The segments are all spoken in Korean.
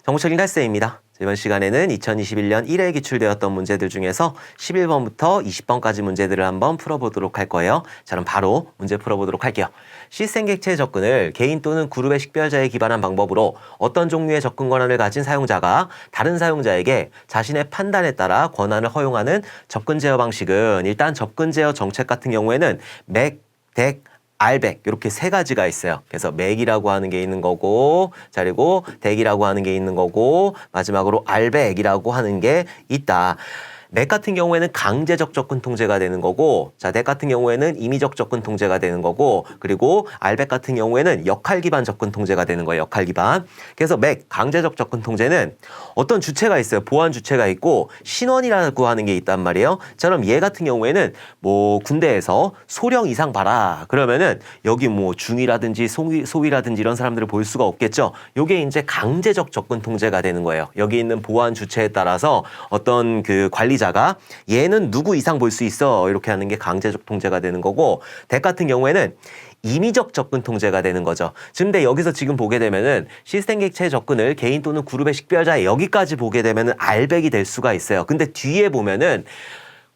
정보철인 탈쌤입니다. 이번 시간에는 2021년 1회에 기출되었던 문제들 중에서 11번부터 20번까지 문제들을 한번 풀어보도록 할 거예요. 자, 그럼 바로 문제 풀어보도록 할게요. 시스템 객체 접근을 개인 또는 그룹의 식별자에 기반한 방법으로 어떤 종류의 접근 권한을 가진 사용자가 다른 사용자에게 자신의 판단에 따라 권한을 허용하는 접근 제어 방식은 일단 접근 제어 정책 같은 경우에는 맥, 덱, 알백 이렇게 세 가지가 있어요. 그래서 맥이라고 하는 게 있는 거고, 자 그리고 덱이라고 하는 게 있는 거고, 마지막으로 알백이라고 하는 게 있다. 맥 같은 경우에는 강제적 접근 통제가 되는 거고, 자, 덱 같은 경우에는 임의적 접근 통제가 되는 거고, 그리고 알백 같은 경우에는 역할 기반 접근 통제가 되는 거예요. 역할 기반. 그래서 맥, 강제적 접근 통제는 어떤 주체가 있어요. 보안 주체가 있고 신원이라고 하는 게 있단 말이에요. 자, 그럼 얘 같은 경우에는 뭐 군대에서 소령 이상 봐라. 그러면은 여기 뭐 중위라든지 소위라든지 이런 사람들을 볼 수가 없겠죠. 요게 이제 강제적 접근 통제가 되는 거예요. 여기 있는 보안 주체에 따라서 어떤 그 관리자가 얘는 누구 이상 볼 수 있어. 이렇게 하는 게 강제적 통제가 되는 거고, 덱 같은 경우에는 임의적 접근 통제가 되는 거죠. 근데 여기서 지금 보게 되면은 시스템 객체 접근을 개인 또는 그룹의 식별자에 여기까지 보게 되면은 알백이 될 수가 있어요. 근데 뒤에 보면은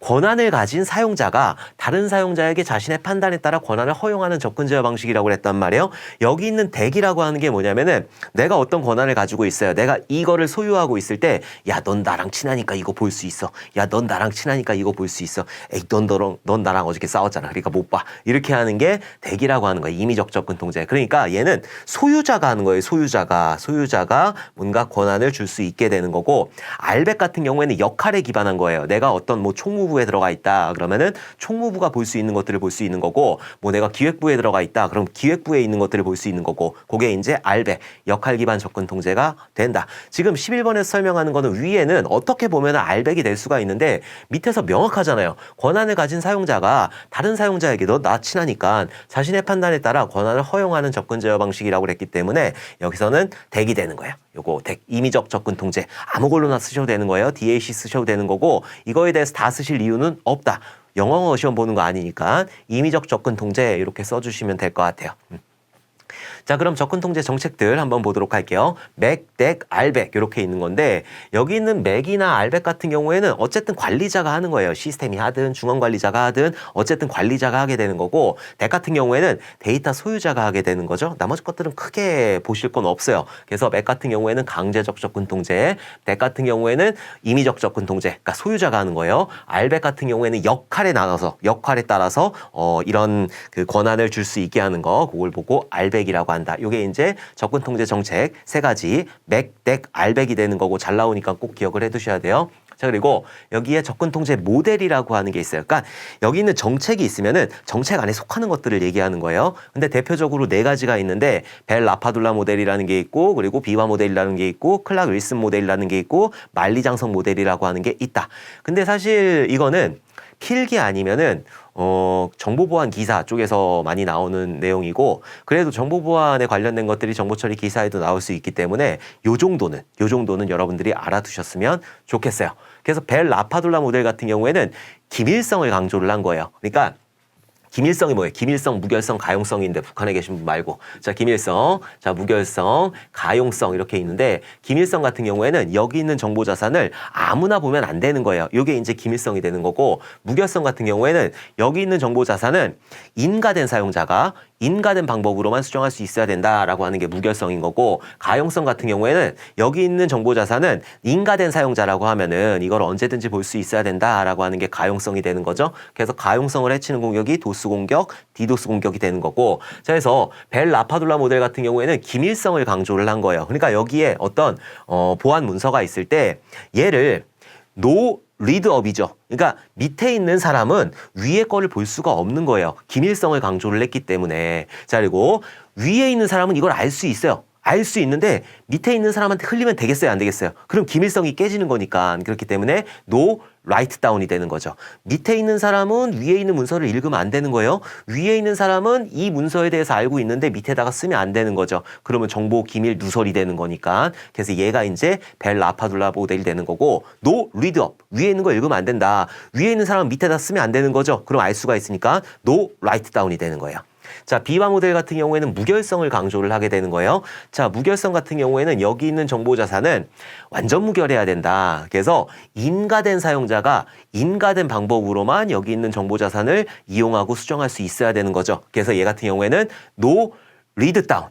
권한을 가진 사용자가 다른 사용자에게 자신의 판단에 따라 권한을 허용하는 접근 제어 방식이라고 했단 말이에요. 여기 있는 덱이라고 하는 게 뭐냐면은 내가 어떤 권한을 가지고 있어요. 내가 이거를 소유하고 있을 때, 야, 넌 나랑 친하니까 이거 볼 수 있어. 야, 넌 나랑 친하니까 이거 볼 수 있어. 에이, 넌 나랑 어저께 싸웠잖아. 그러니까 못 봐. 이렇게 하는 게 덱이라고 하는 거예요. 임의적 접근 통제. 그러니까 얘는 소유자가 하는 거예요. 소유자가 뭔가 권한을 줄 수 있게 되는 거고, 알백 같은 경우에는 역할에 기반한 거예요. 내가 어떤 뭐 총무부에 들어가 있다 그러면은 총무부가 볼 수 있는 것들을 볼 수 있는 거고, 뭐 내가 기획부에 들어가 있다 그럼 기획부에 있는 것들을 볼 수 있는 거고, 그게 이제 알백, 역할 기반 접근 통제가 된다. 지금 11번에서 설명하는 거는 위에는 어떻게 보면 알백이 될 수가 있는데 밑에서 명확하잖아요. 권한을 가진 사용자가 다른 사용자에게 너 나 친하니까 자신의 판단에 따라 권한을 허용하는 접근 제어 방식이라고 했기 때문에 여기서는 덱이 되는 거예요. 요거 덱, 임의적 접근 통제 아무 걸로나 쓰셔도 되는 거예요. DAC 쓰셔도 되는 거고, 이거에 대해서 다 쓰실 이유는 없다. 영어 시험 보는 거 아니니까 임의적 접근 통제 이렇게 써주시면 될 것 같아요. 자, 그럼 접근 통제 정책들 한번 보도록 할게요. 맥, 덱, 알백 이렇게 있는 건데, 여기 있는 맥이나 알백 같은 경우에는 어쨌든 관리자가 하는 거예요. 시스템이 하든 중앙 관리자가 하든 어쨌든 관리자가 하게 되는 거고, 덱 같은 경우에는 데이터 소유자가 하게 되는 거죠. 나머지 것들은 크게 보실 건 없어요. 그래서 맥 같은 경우에는 강제적 접근 통제, 덱 같은 경우에는 임의적 접근 통제, 그러니까 소유자가 하는 거예요. 알백 같은 경우에는 역할에 역할에 따라서 이런 그 권한을 줄 수 있게 하는 거, 그걸 보고 알백이라고 한다. 요게 이제 접근 통제 정책 세 가지, 맥, 덱, 알백이 되는 거고, 잘 나오니까 꼭 기억을 해 두셔야 돼요. 자, 그리고 여기에 접근 통제 모델이라고 하는 게 있어요. 그러니까 여기 있는 정책이 있으면은 정책 안에 속하는 것들을 얘기하는 거예요. 근데 대표적으로 네 가지가 있는데, 벨 라파둘라 모델이라는 게 있고, 그리고 비와 모델이라는 게 있고, 클락 윌슨 모델이라는 게 있고, 만리장성 모델이라고 하는 게 있다. 근데 사실 이거는 필기 아니면은 정보보안 기사 쪽에서 많이 나오는 내용이고, 그래도 정보보안에 관련된 것들이 정보처리 기사에도 나올 수 있기 때문에 요 정도는 여러분들이 알아두셨으면 좋겠어요. 그래서 벨 라파둘라 모델 같은 경우에는 기밀성을 강조를 한 거예요. 그러니까 기밀성이 뭐예요? 기밀성, 무결성, 가용성인데, 북한에 계신 분 말고. 자, 기밀성, 자, 무결성, 가용성 이렇게 있는데, 기밀성 같은 경우에는 여기 있는 정보 자산을 아무나 보면 안 되는 거예요. 이게 이제 기밀성이 되는 거고, 무결성 같은 경우에는 여기 있는 정보 자산은 인가된 사용자가 인가된 방법으로만 수정할 수 있어야 된다라고 하는 게 무결성인 거고, 가용성 같은 경우에는 여기 있는 정보 자산은 인가된 사용자라고 하면은 이걸 언제든지 볼 수 있어야 된다라고 하는 게 가용성이 되는 거죠. 그래서 가용성을 해치는 공격이 도스 공격, 디도스 공격이 되는 거고, 자, 그래서 벨 라파둘라 모델 같은 경우에는 기밀성을 강조를 한 거예요. 그러니까 여기에 어떤 보안 문서가 있을 때 얘를 노 리드업이죠. 그러니까 밑에 있는 사람은 위에 거를 볼 수가 없는 거예요. 기밀성을 강조를 했기 때문에. 자, 그리고 위에 있는 사람은 이걸 알 수 있어요. 알 수 있는데 밑에 있는 사람한테 흘리면 되겠어요? 안 되겠어요? 그럼 기밀성이 깨지는 거니까. 그렇기 때문에 no write down이 되는 거죠. 밑에 있는 사람은 위에 있는 문서를 읽으면 안 되는 거예요. 위에 있는 사람은 이 문서에 대해서 알고 있는데 밑에다가 쓰면 안 되는 거죠. 그러면 정보 기밀 누설이 되는 거니까. 그래서 얘가 이제 벨 라파둘라 모델이 되는 거고, no read up, 위에 있는 거 읽으면 안 된다. 위에 있는 사람은 밑에다 쓰면 안 되는 거죠. 그럼 알 수가 있으니까 no write down이 되는 거예요. 자, 비바 모델 같은 경우에는 무결성을 강조를 하게 되는 거예요. 자, 무결성 같은 경우에는 여기 있는 정보 자산은 완전 무결해야 된다. 그래서 인가된 사용자가 인가된 방법으로만 여기 있는 정보 자산을 이용하고 수정할 수 있어야 되는 거죠. 그래서 얘 같은 경우에는 no read down.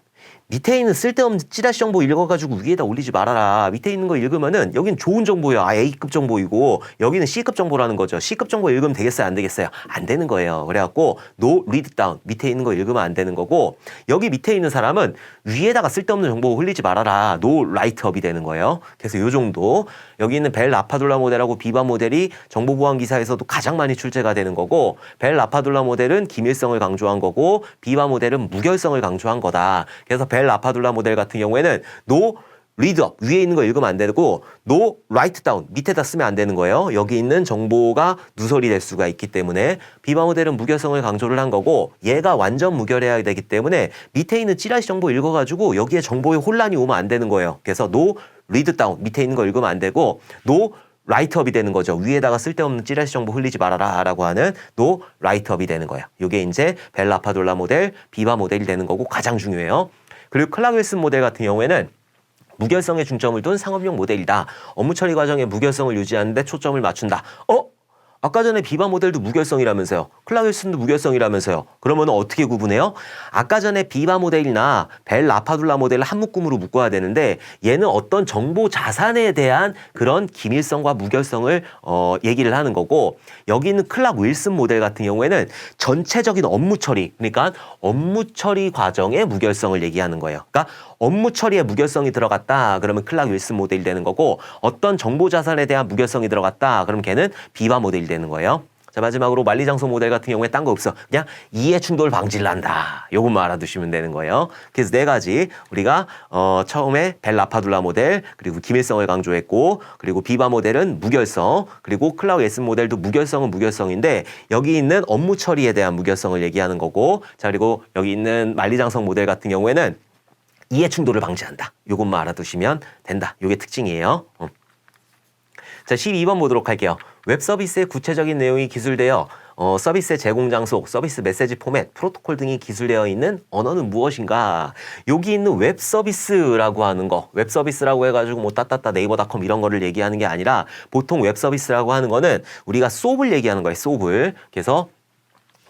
밑에 있는 쓸데없는 찌라시 정보 읽어가지고 위에다 올리지 말아라. 밑에 있는 거 읽으면은 여긴 좋은 정보예요. 아, A급 정보이고 여기는 C급 정보라는 거죠. C급 정보 읽으면 되겠어요? 안 되겠어요? 안 되는 거예요. 그래갖고 no read down. 밑에 있는 거 읽으면 안 되는 거고 여기 밑에 있는 사람은 위에다가 쓸데없는 정보 흘리지 말아라. no write up이 되는 거예요. 그래서 요 정도. 여기 있는 벨 라파둘라 모델하고 비바 모델이 정보보안 기사에서도 가장 많이 출제가 되는 거고 벨 라파둘라 모델은 기밀성을 강조한 거고 비바 모델은 무결성을 강조한 거다. 그래서 벨 라파둘라 모델 같은 경우에는 no read up 위에 있는 거 읽으면 안 되고 no write down 밑에다 쓰면 안 되는 거예요. 여기 있는 정보가 누설이 될 수가 있기 때문에 비바 모델은 무결성을 강조를 한 거고 얘가 완전 무결해야 되기 때문에 밑에 있는 찌라시 정보 읽어가지고 여기에 정보에 혼란이 오면 안 되는 거예요. 그래서 no read down 밑에 있는 거 읽으면 안 되고 no write up이 되는 거죠. 위에다가 쓸데없는 찌라시 정보 흘리지 말아라 라고 하는 no write up이 되는 거예요. 이게 이제 벨 라파둘라 모델, 비바 모델이 되는 거고 가장 중요해요. 그리고 클락 윌슨 모델 같은 경우에는 무결성에 중점을 둔 상업용 모델이다. 업무 처리 과정에 무결성을 유지하는 데 초점을 맞춘다. 아까 전에 비바 모델도 무결성이라면서요. 클락 윌슨도 무결성이라면서요. 그러면 어떻게 구분해요? 아까 전에 비바 모델이나 벨 라파둘라 모델을 한 묶음으로 묶어야 되는데 얘는 어떤 정보 자산에 대한 그런 기밀성과 무결성을 얘기를 하는 거고 여기 있는 클락 윌슨 모델 같은 경우에는 전체적인 업무 처리 그러니까 업무 처리 과정의 무결성을 얘기하는 거예요. 그러니까 업무 처리에 무결성이 들어갔다. 그러면 클락 윌슨 모델이 되는 거고 어떤 정보 자산에 대한 무결성이 들어갔다. 그럼 걔는 비바 모델이 되는 거예요. 자, 마지막으로 만리장성 모델 같은 경우에 딴 거 없어. 그냥 이해 충돌 방지를 한다. 요것만 알아두시면 되는 거예요. 그래서 네 가지 우리가 처음에 벨 라파둘라 모델 그리고 기밀성을 강조했고 그리고 비바 모델은 무결성 그리고 클락 윌슨 모델도 무결성은 무결성인데 여기 있는 업무 처리에 대한 무결성을 얘기하는 거고 자 그리고 여기 있는 만리장성 모델 같은 경우에는 이해 충돌을 방지한다. 요것만 알아두시면 된다. 요게 특징이에요. 자, 12번 보도록 할게요. 웹 서비스의 구체적인 내용이 기술되어 서비스의 제공 장소, 서비스 메시지 포맷, 프로토콜 등이 기술되어 있는 언어는 무엇인가? 여기 있는 웹 서비스라고 하는 거, 웹 서비스라고 해가지고 뭐 따따따 네이버닷컴 이런 거를 얘기하는 게 아니라 보통 웹 서비스라고 하는 거는 우리가 소브를 얘기하는 거예요. 소브를. 그래서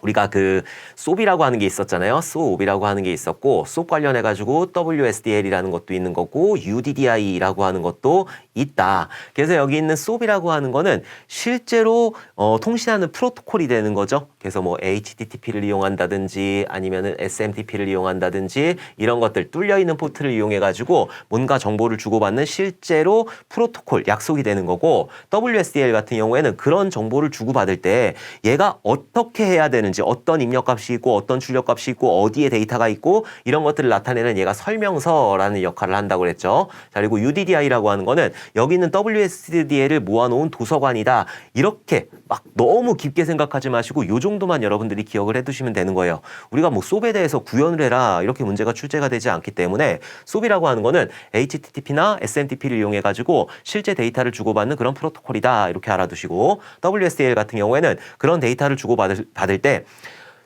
우리가 그 소비라고 하는 게 있었잖아요. 소비라고 하는 게 있었고 소 관련해가지고 WSDL이라는 것도 있는 거고 UDDI라고 하는 것도 있다. 그래서 여기 있는 소비라고 하는 거는 실제로 통신하는 프로토콜이 되는 거죠. 그래서 뭐 HTTP를 이용한다든지 아니면은 SMTP를 이용한다든지 이런 것들 뚫려 있는 포트를 이용해가지고 뭔가 정보를 주고받는 실제로 프로토콜 약속이 되는 거고 WSDL 같은 경우에는 그런 정보를 주고받을 때 얘가 어떻게 해야 되는지 어떤 입력값이 있고 어떤 출력값이 있고 어디에 데이터가 있고 이런 것들을 나타내는 얘가 설명서라는 역할을 한다고 그랬죠. 자, 그리고 UDDI라고 하는 거는 여기 있는 WSDL을 모아놓은 도서관이다. 이렇게 막 너무 깊게 생각하지 마시고 요 정도만 여러분들이 기억을 해두시면 되는 거예요. 우리가 뭐 소비에 대해서 구현을 해라 이렇게 문제가 출제가 되지 않기 때문에 소비라고 하는 거는 HTTP나 SMTP를 이용해가지고 실제 데이터를 주고받는 그런 프로토콜이다. 이렇게 알아두시고 WSDL 같은 경우에는 그런 데이터를 주고받을 때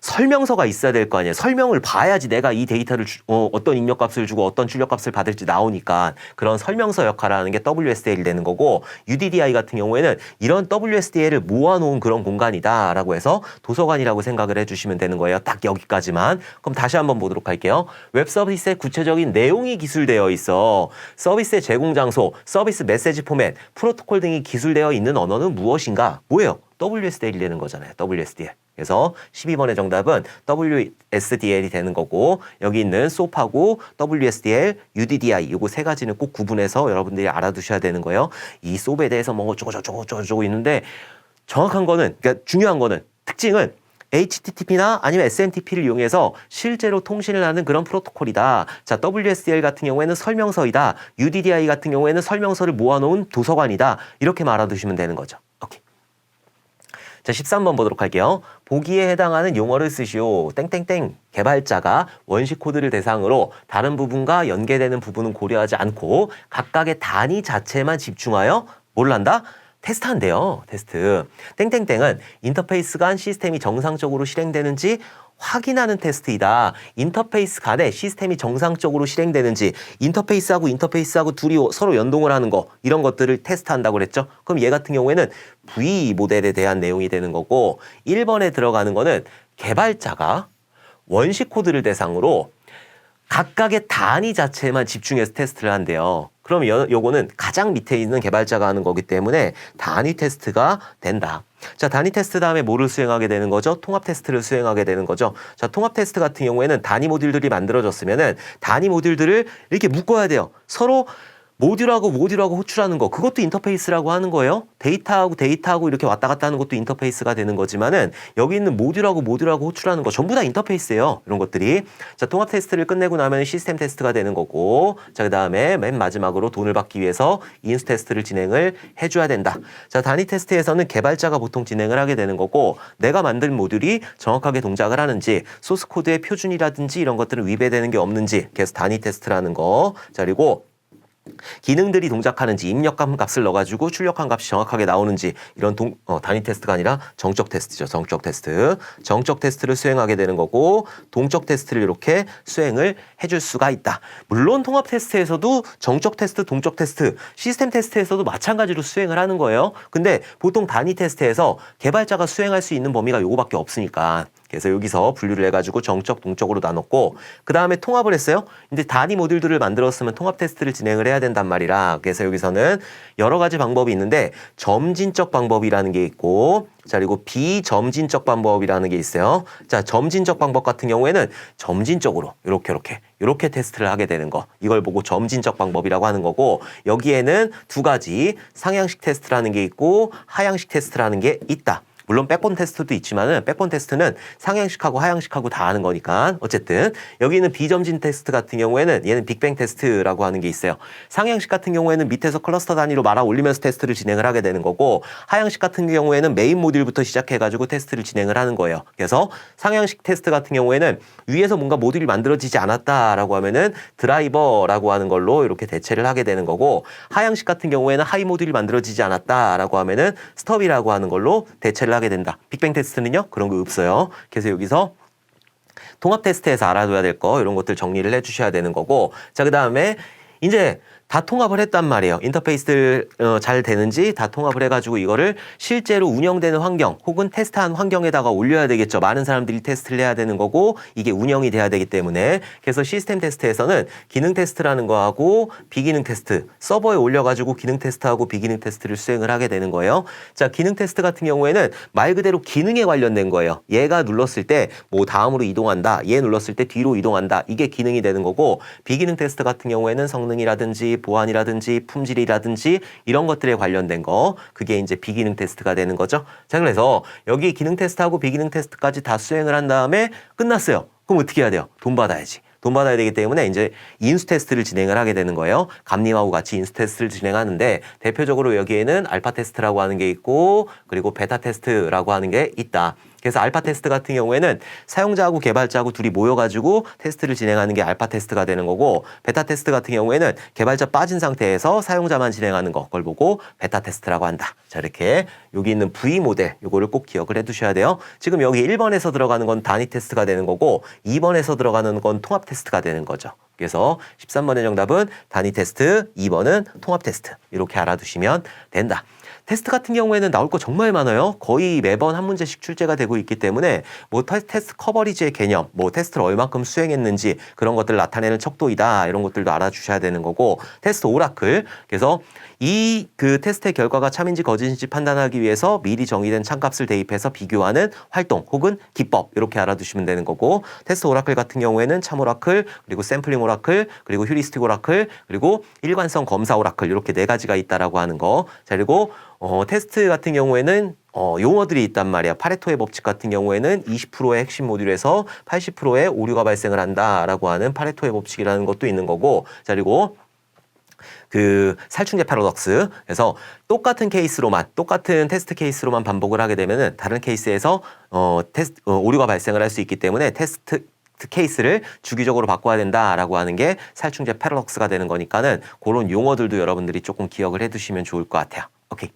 설명서가 있어야 될 거 아니에요. 설명을 봐야지 내가 이 데이터를 어떤 입력값을 주고 어떤 출력값을 받을지 나오니까 그런 설명서 역할을 하는 게 WSDL이 되는 거고 UDDI 같은 경우에는 이런 WSDL을 모아놓은 그런 공간이다라고 해서 도서관이라고 생각을 해주시면 되는 거예요. 딱 여기까지만. 그럼 다시 한번 보도록 할게요. 웹 서비스의 구체적인 내용이 기술되어 있어. 서비스의 제공 장소, 서비스 메시지 포맷, 프로토콜 등이 기술되어 있는 언어는 무엇인가? 뭐예요? WSDL이 되는 거잖아요. WSDL. 그래서 12번의 정답은 WSDL이 되는 거고 여기 있는 SOAP하고 WSDL, UDDI 요거 세 가지는 꼭 구분해서 여러분들이 알아두셔야 되는 거예요. 이 SOAP에 대해서 뭐 어쩌고 있는데 정확한 거는 그러니까 중요한 거는 특징은 HTTP나 아니면 SMTP를 이용해서 실제로 통신을 하는 그런 프로토콜이다. 자, WSDL 같은 경우에는 설명서이다. UDDI 같은 경우에는 설명서를 모아놓은 도서관이다. 이렇게만 알아두시면 되는 거죠. 오케이. 자, 13번 보도록 할게요. 보기에 해당하는 용어를 쓰시오. 땡땡땡. 개발자가 원시 코드를 대상으로 다른 부분과 연계되는 부분은 고려하지 않고 각각의 단위 자체만 집중하여 뭘 한다? 테스트한대요. 테스트. 땡땡땡은 인터페이스 간 시스템이 정상적으로 실행되는지 확인하는 테스트이다. 인터페이스 간에 시스템이 정상적으로 실행되는지 인터페이스하고 둘이 서로 연동을 하는 거 이런 것들을 테스트한다고 그랬죠. 그럼 얘 같은 경우에는 V 모델에 대한 내용이 되는 거고 1번에 들어가는 거는 개발자가 원식 코드를 대상으로 각각의 단위 자체에만 집중해서 테스트를 한대요. 그럼 요거는 가장 밑에 있는 개발자가 하는 거기 때문에 단위 테스트가 된다. 자, 단위 테스트 다음에 뭐를 수행하게 되는 거죠? 통합 테스트를 수행하게 되는 거죠. 자, 통합 테스트 같은 경우에는 단위 모듈들이 만들어졌으면은 단위 모듈들을 이렇게 묶어야 돼요. 서로 모듈하고 호출하는 거 그것도 인터페이스라고 하는 거예요. 데이터하고 이렇게 왔다 갔다 하는 것도 인터페이스가 되는 거지만은 여기 있는 모듈하고 호출하는 거 전부 다 인터페이스예요. 이런 것들이. 자, 통합 테스트를 끝내고 나면 시스템 테스트가 되는 거고 자, 그다음에 맨 마지막으로 돈을 받기 위해서 인수 테스트를 진행을 해줘야 된다. 자, 단위 테스트에서는 개발자가 보통 진행을 하게 되는 거고 내가 만든 모듈이 정확하게 동작을 하는지 소스 코드의 표준이라든지 이런 것들은 위배되는 게 없는지 그래서 단위 테스트라는 거. 자, 그리고 기능들이 동작하는지 입력한 값을 넣어가지고 출력한 값이 정확하게 나오는지 이런 단위 테스트가 아니라 정적 테스트죠. 정적 테스트. 정적 테스트를 수행하게 되는 거고 동적 테스트를 이렇게 수행을 해줄 수가 있다. 물론 통합 테스트에서도 정적 테스트, 동적 테스트, 시스템 테스트에서도 마찬가지로 수행을 하는 거예요. 근데 보통 단위 테스트에서 개발자가 수행할 수 있는 범위가 요거밖에 없으니까 그래서 여기서 분류를 해가지고 정적, 동적으로 나눴고 그 다음에 통합을 했어요. 근데 단위 모듈들을 만들었으면 통합 테스트를 진행을 해야 된단 말이라 그래서 여기서는 여러 가지 방법이 있는데 점진적 방법이라는 게 있고 자 그리고 비점진적 방법이라는 게 있어요. 자 점진적 방법 같은 경우에는 점진적으로 이렇게 테스트를 하게 되는 거 이걸 보고 점진적 방법이라고 하는 거고 여기에는 두 가지 상향식 테스트라는 게 있고 하향식 테스트라는 게 있다. 물론 백본 테스트도 있지만은 백본 테스트는 상향식하고 하향식하고 다 하는 거니까 어쨌든 여기는 비점진 테스트 같은 경우에는 얘는 빅뱅 테스트라고 하는 게 있어요. 상향식 같은 경우에는 밑에서 클러스터 단위로 말아 올리면서 테스트를 진행을 하게 되는 거고 하향식 같은 경우에는 메인 모듈부터 시작해가지고 테스트를 진행을 하는 거예요. 그래서 상향식 테스트 같은 경우에는 위에서 뭔가 모듈이 만들어지지 않았다라고 하면은 드라이버라고 하는 걸로 이렇게 대체를 하게 되는 거고 하향식 같은 경우에는 하이 모듈이 만들어지지 않았다라고 하면은 스톱이라고 하는 걸로 대체를 하게 된다. 빅뱅 테스트는요? 그런 거 없어요. 그래서 여기서 통합 테스트에서 알아둬야 될 거 이런 것들 정리를 해주셔야 되는 거고 자 그다음에 이제 다 통합을 했단 말이에요. 인터페이스들 잘 되는지 다 통합을 해가지고 이거를 실제로 운영되는 환경 혹은 테스트한 환경에다가 올려야 되겠죠. 많은 사람들이 테스트를 해야 되는 거고 이게 운영이 돼야 되기 때문에 그래서 시스템 테스트에서는 기능 테스트라는 거하고 비기능 테스트 서버에 올려가지고 기능 테스트하고 비기능 테스트를 수행을 하게 되는 거예요. 자 기능 테스트 같은 경우에는 말 그대로 기능에 관련된 거예요. 얘가 눌렀을 때 뭐 다음으로 이동한다. 얘 눌렀을 때 뒤로 이동한다. 이게 기능이 되는 거고 비기능 테스트 같은 경우에는 성능이라든지 보안이라든지 품질이라든지 이런 것들에 관련된 거 그게 이제 비기능 테스트가 되는 거죠. 자 그래서 여기 기능 테스트하고 비기능 테스트까지 다 수행을 한 다음에 끝났어요. 그럼 어떻게 해야 돼요? 돈 받아야지. 돈 받아야 되기 때문에 이제 인수 테스트를 진행을 하게 되는 거예요. 감님하고 같이 인수 테스트를 진행하는데 대표적으로 여기에는 알파 테스트라고 하는 게 있고 그리고 베타 테스트라고 하는 게 있다. 그래서 알파 테스트 같은 경우에는 사용자하고 개발자하고 둘이 모여가지고 테스트를 진행하는 게 알파 테스트가 되는 거고 베타 테스트 같은 경우에는 개발자 빠진 상태에서 사용자만 진행하는 거 그걸 보고 베타 테스트라고 한다. 자 이렇게 여기 있는 V 모델 요거를 꼭 기억을 해두셔야 돼요. 지금 여기 1번에서 들어가는 건 단위 테스트가 되는 거고 2번에서 들어가는 건 통합 테스트가 되는 거죠. 그래서 13번의 정답은 단위 테스트, 2번은 통합 테스트 이렇게 알아두시면 된다. 테스트 같은 경우에는 나올 거 정말 많아요. 거의 매번 한 문제씩 출제가 되고 있기 때문에 뭐 테스트 커버리지의 개념, 뭐 테스트를 얼마큼 수행했는지 그런 것들 나타내는 척도이다 이런 것들도 알아주셔야 되는 거고 테스트 오라클 그래서 이 그 테스트의 결과가 참인지 거짓인지 판단하기 위해서 미리 정의된 참값을 대입해서 비교하는 활동 혹은 기법 이렇게 알아두시면 되는 거고 테스트 오라클 같은 경우에는 참 오라클 그리고 샘플링 오라클 그리고 휴리스틱 오라클 그리고 일관성 검사 오라클 이렇게 네 가지가 있다라고 하는 거. 자 그리고 테스트 같은 경우에는 용어들이 있단 말이야. 파레토의 법칙 같은 경우에는 20%의 핵심 모듈에서 80%의 오류가 발생을 한다라고 하는 파레토의 법칙이라는 것도 있는 거고. 자 그리고 그 살충제 패러독스. 그래서 똑같은 케이스로만 똑같은 테스트 케이스로만 반복을 하게 되면은 다른 케이스에서 오류가 발생을 할 수 있기 때문에 테스트 케이스를 주기적으로 바꿔야 된다라고 하는 게 살충제 패러독스가 되는 거니까는 그런 용어들도 여러분들이 조금 기억을 해두시면 좋을 것 같아요. 오케이.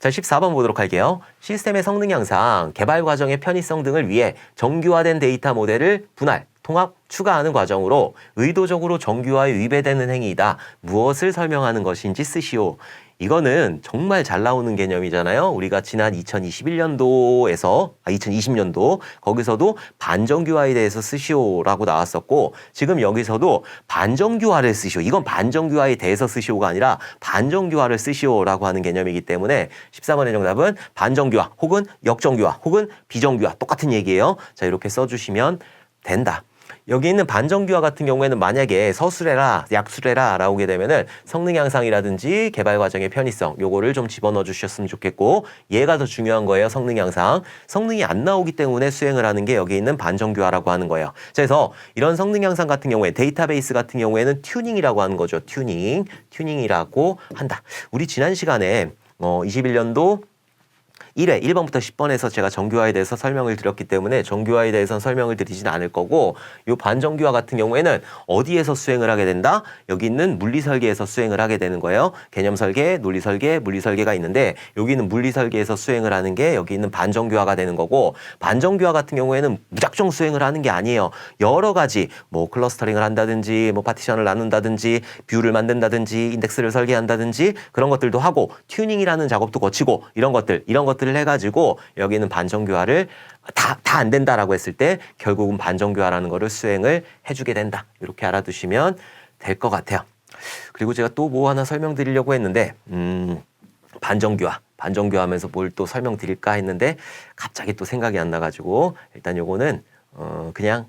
자, 14번 보도록 할게요. 시스템의 성능 향상, 개발 과정의 편의성 등을 위해 정규화된 데이터 모델을 분할, 통합, 추가하는 과정으로 의도적으로 정규화에 위배되는 행위이다. 무엇을 설명하는 것인지 쓰시오. 이거는 정말 잘 나오는 개념이잖아요. 우리가 지난 2020년도 거기서도 반정규화에 대해서 쓰시오라고 나왔었고, 지금 여기서도 반정규화를 쓰시오. 이건 반정규화에 대해서 쓰시오가 아니라 반정규화를 쓰시오라고 하는 개념이기 때문에 14번의 정답은 반정규화 혹은 역정규화 혹은 비정규화, 똑같은 얘기예요. 자, 이렇게 써주시면 된다. 여기 있는 반정규화 같은 경우에는 만약에 서술해라, 약술해라 나오게 되면은 성능 향상이라든지 개발 과정의 편의성, 요거를 좀 집어넣어 주셨으면 좋겠고, 얘가 더 중요한 거예요. 성능 향상. 성능이 안 나오기 때문에 수행을 하는 게 여기 있는 반정규화라고 하는 거예요. 그래서 이런 성능 향상 같은 경우에 데이터베이스 같은 경우에는 튜닝이라고 하는 거죠. 튜닝이라고 한다. 우리 지난 시간에 21년도 1회 1번부터 10번에서 제가 정규화에 대해서 설명을 드렸기 때문에 정규화에 대해서는 설명을 드리진 않을 거고, 요 반정규화 같은 경우에는 어디에서 수행을 하게 된다? 여기 있는 물리설계에서 수행을 하게 되는 거예요. 개념설계, 논리설계, 물리설계가 있는데 여기 있는 물리설계에서 수행을 하는 게 여기 있는 반정규화가 되는 거고, 반정규화 같은 경우에는 무작정 수행을 하는 게 아니에요. 여러 가지 뭐 클러스터링을 한다든지 뭐 파티션을 나눈다든지 뷰를 만든다든지 인덱스를 설계한다든지 그런 것들도 하고 튜닝이라는 작업도 거치고 이런 것들을 해가지고 여기는 반정규화를 다 안 된다라고 했을 때 결국은 반정규화라는 거를 수행을 해주게 된다. 이렇게 알아두시면 될 것 같아요. 그리고 제가 또 뭐 하나 설명드리려고 했는데 반정규화 하면서 뭘 또 설명드릴까 했는데 갑자기 또 생각이 안 나가지고 일단 요거는 그냥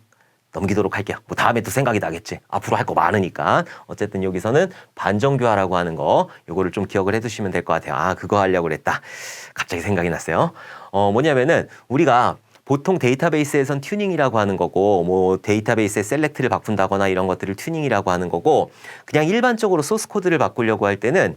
넘기도록 할게요. 뭐 다음에 또 생각이 나겠지. 앞으로 할 거 많으니까. 어쨌든 여기서는 반정규화라고 하는 거, 요거를 좀 기억을 해두시면 될 것 같아요. 아, 그거 하려고 그랬다. 갑자기 생각이 났어요. 뭐냐면은 우리가 보통 데이터베이스에선 튜닝이라고 하는 거고, 뭐 데이터베이스에 셀렉트를 바꾼다거나 이런 것들을 튜닝이라고 하는 거고, 그냥 일반적으로 소스 코드를 바꾸려고 할 때는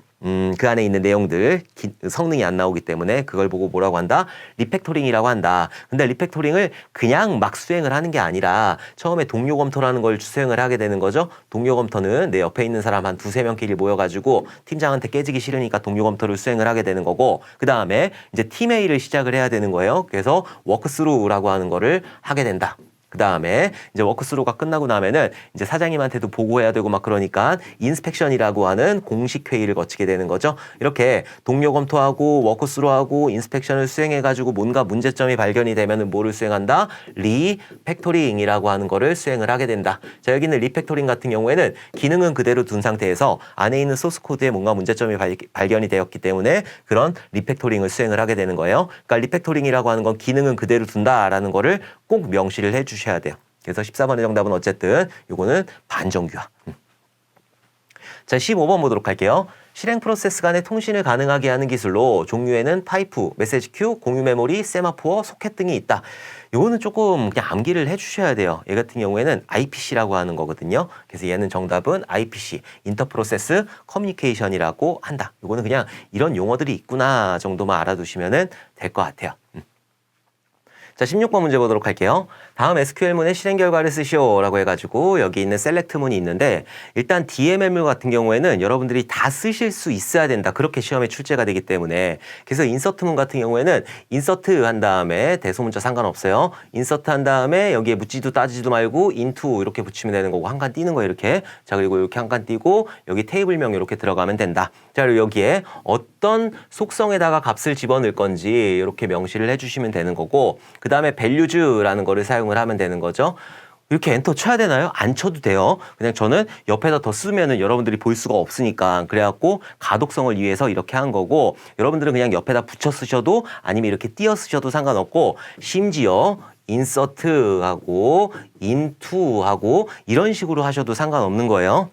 그 안에 있는 내용들 성능이 안 나오기 때문에 그걸 보고 뭐라고 한다? 리팩토링이라고 한다. 근데 리팩토링을 그냥 막 수행을 하는 게 아니라 처음에 동료 검토라는 걸 수행을 하게 되는 거죠. 동료 검토는 내 옆에 있는 사람 한 두세 명끼리 모여가지고 팀장한테 깨지기 싫으니까 동료 검토를 수행을 하게 되는 거고, 그 다음에 이제 팀 회의를 시작을 해야 되는 거예요. 그래서 워크스루라고 하는 거를 하게 된다. 그 다음에 이제 워크스루가 끝나고 나면은 이제 사장님한테도 보고해야 되고 막 그러니까 인스펙션이라고 하는 공식 회의를 거치게 되는 거죠. 이렇게 동료 검토하고 워크스루하고 인스펙션을 수행해가지고 뭔가 문제점이 발견이 되면은 뭐를 수행한다? 리팩토링이라고 하는 거를 수행을 하게 된다. 자, 여기 있는 리팩토링 같은 경우에는 기능은 그대로 둔 상태에서 안에 있는 소스 코드에 뭔가 문제점이 발견이 되었기 때문에 그런 리팩토링을 수행을 하게 되는 거예요. 그러니까 리팩토링이라고 하는 건 기능은 그대로 둔다라는 거를 꼭 명시를 해주셔야 돼요. 그래서 14번의 정답은 어쨌든 요거는 반정규화. 자, 15번 보도록 할게요. 실행 프로세스 간의 통신을 가능하게 하는 기술로 종류에는 파이프, 메시지 큐, 공유 메모리, 세마포어, 소켓 등이 있다. 요거는 조금 그냥 암기를 해주셔야 돼요. 얘 같은 경우에는 IPC라고 하는 거거든요. 그래서 얘는 정답은 IPC, 인터프로세스 커뮤니케이션이라고 한다. 요거는 그냥 이런 용어들이 있구나 정도만 알아두시면 될 것 같아요. 자, 16번 문제 보도록 할게요. 다음 SQL문의 실행 결과를 쓰시오라고 해가지고 여기 있는 셀렉트문이 있는데, 일단 DML문 같은 경우에는 여러분들이 다 쓰실 수 있어야 된다. 그렇게 시험에 출제가 되기 때문에. 그래서 인서트문 같은 경우에는 인서트 한 다음에 대소문자 상관없어요. 인서트 한 다음에 여기에 묻지도 따지지도 말고 인투 이렇게 붙이면 되는 거고, 한 칸 띄는 거 이렇게. 자, 그리고 이렇게 한 칸 띄고 여기 테이블명 이렇게 들어가면 된다. 자, 그리고 여기에 어떤 속성에다가 값을 집어넣을 건지 이렇게 명시를 해주시면 되는 거고, 그 다음에 values라는 거를 사용을 하면 되는 거죠. 이렇게 엔터 쳐야 되나요? 안 쳐도 돼요. 그냥 저는 옆에다 더 쓰면은 여러분들이 볼 수가 없으니까 그래갖고 가독성을 위해서 이렇게 한 거고, 여러분들은 그냥 옆에다 붙여 쓰셔도 아니면 이렇게 띄어 쓰셔도 상관없고, 심지어 인서트하고 인투하고 이런 식으로 하셔도 상관없는 거예요.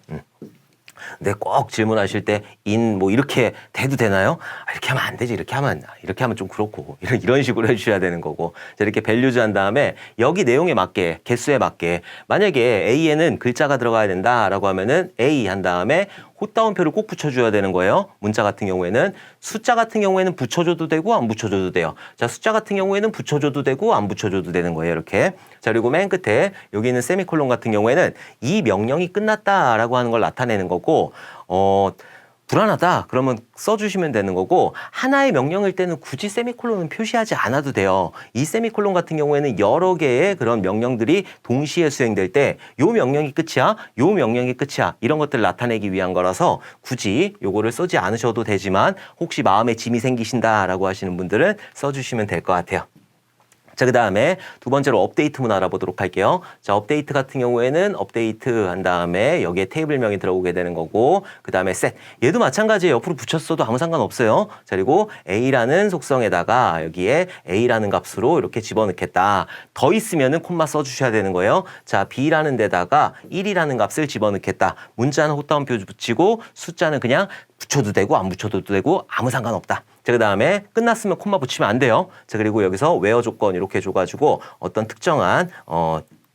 근데 꼭 질문하실 때 인 뭐 이렇게 돼도 되나요? 이렇게 하면 안 되지. 이렇게 하면 좀 그렇고 이런 식으로 해주셔야 되는 거고. 자, 이렇게 values 한 다음에 여기 내용에 맞게 개수에 맞게, 만약에 A에는 글자가 들어가야 된다라고 하면은 A 한 다음에 헛다운표를 꼭 붙여줘야 되는 거예요. 문자 같은 경우에는. 숫자 같은 경우에는 붙여줘도 되고 안 붙여줘도 돼요. 자, 숫자 같은 경우에는 붙여줘도 되고 안 붙여줘도 되는 거예요. 이렇게. 자, 그리고 맨 끝에 여기 있는 세미콜론 같은 경우에는 이 명령이 끝났다라고 하는 걸 나타내는 거고, 불안하다 그러면 써주시면 되는 거고, 하나의 명령일 때는 굳이 세미콜론은 표시하지 않아도 돼요. 이 세미콜론 같은 경우에는 여러 개의 그런 명령들이 동시에 수행될 때 요 명령이 끝이야, 요 명령이 끝이야, 이런 것들을 나타내기 위한 거라서 굳이 요거를 쓰지 않으셔도 되지만 혹시 마음에 짐이 생기신다라고 하시는 분들은 써주시면 될 것 같아요. 자, 그 다음에 두 번째로 업데이트문 알아보도록 할게요. 자, 업데이트 같은 경우에는 업데이트 한 다음에 여기에 테이블명이 들어오게 되는 거고, 그 다음에 set. 얘도 마찬가지예요. 옆으로 붙였어도 아무 상관없어요. 자, 그리고 A라는 속성에다가 여기에 A라는 값으로 이렇게 집어넣겠다. 더 있으면은 콤마 써주셔야 되는 거예요. 자, B라는 데다가 1이라는 값을 집어넣겠다. 문자는 헛다운표 붙이고 숫자는 그냥 붙여도 되고 안 붙여도 되고 아무 상관없다. 자, 그 다음에 끝났으면 콤마 붙이면 안 돼요. 자, 그리고 여기서 웨어 조건 이렇게 줘가지고 어떤 특정한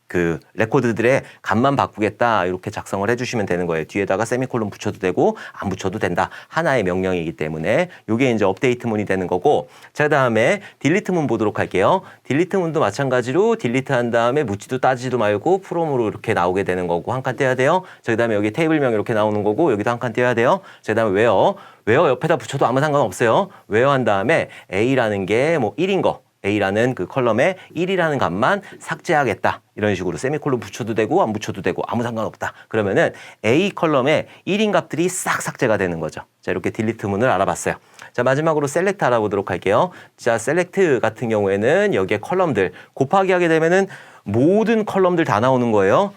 그 레코드들의 값만 바꾸겠다 이렇게 작성을 해주시면 되는 거예요. 뒤에다가 세미콜론 붙여도 되고 안 붙여도 된다. 하나의 명령이기 때문에 이게 이제 업데이트문이 되는 거고, 자, 그다음에 딜리트문 보도록 할게요. 딜리트문도 마찬가지로 딜리트한 다음에 묻지도 따지도 말고 프롬으로 이렇게 나오게 되는 거고 한 칸 떼야 돼요. 자, 그다음에 여기 테이블명 이렇게 나오는 거고 여기도 한 칸 떼야 돼요. 자, 그다음에 웨어 옆에다 붙여도 아무 상관없어요. 웨어 한 다음에 A라는 게 뭐 1인 거, A라는 그 컬럼에 1이라는 값만 삭제하겠다. 이런 식으로 세미콜론 붙여도 되고 안 붙여도 되고 아무 상관없다. 그러면은 A 컬럼에 1인 값들이 싹 삭제가 되는 거죠. 자, 이렇게 딜리트문을 알아봤어요. 자, 마지막으로 셀렉트 알아보도록 할게요. 자, 셀렉트 같은 경우에는 여기에 컬럼들 곱하기 하게 되면은 모든 컬럼들 다 나오는 거예요.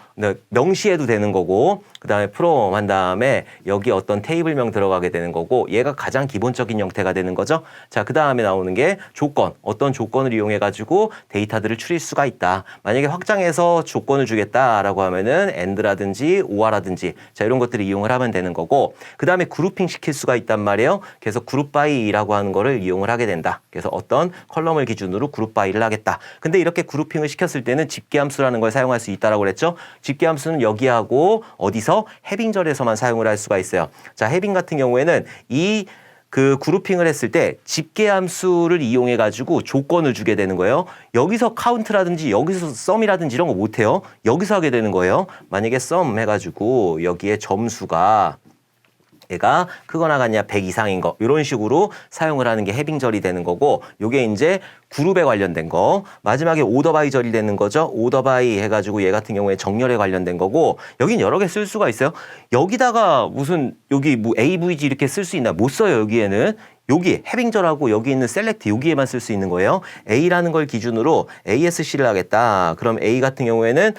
명시해도 되는 거고, 그 다음에 프롬 한 다음에 여기 어떤 테이블명 들어가게 되는 거고, 얘가 가장 기본적인 형태가 되는 거죠. 자, 그 다음에 나오는 게 조건, 어떤 조건을 이용해 가지고 데이터들을 추릴 수가 있다. 만약에 확장해서 조건을 주겠다라고 하면은 AND라든지 OR라든지 자, 이런 것들을 이용을 하면 되는 거고, 그 다음에 그룹핑 시킬 수가 있단 말이에요. 그래서 그룹 바이라고 하는 거를 이용을 하게 된다. 그래서 어떤 컬럼을 기준으로 그룹 바이를 하겠다. 근데 이렇게 그룹핑을 시켰을 때는 집계함수라는 걸 사용할 수 있다라고 그랬죠. 집계함수는 여기하고 어디서 해빙절에서만 사용을 할 수가 있어요. 자, 해빙 같은 경우에는 이 그 그룹핑을 했을 때 집계함수를 이용해 가지고 조건을 주게 되는 거예요. 여기서 카운트라든지 여기서 썸이라든지 이런 거 못 해요. 여기서 하게 되는 거예요. 만약에 썸 해가지고 여기에 점수가 얘가 크거나 같냐 100 이상인 거 이런 식으로 사용을 하는 게 해빙절이 되는 거고, 요게 이제 그룹에 관련된 거. 마지막에 오더바이 절이 되는 거죠. 오더바이 해가지고 얘 같은 경우에 정렬에 관련된 거고, 여긴 여러 개 쓸 수가 있어요. 여기다가 무슨 여기 뭐 AVG 이렇게 쓸 수 있나? 못 써요. 여기에는 여기 해빙절하고 여기 있는 셀렉트 여기에만 쓸 수 있는 거예요. A라는 걸 기준으로 ASC를 하겠다. 그럼 A 같은 경우에는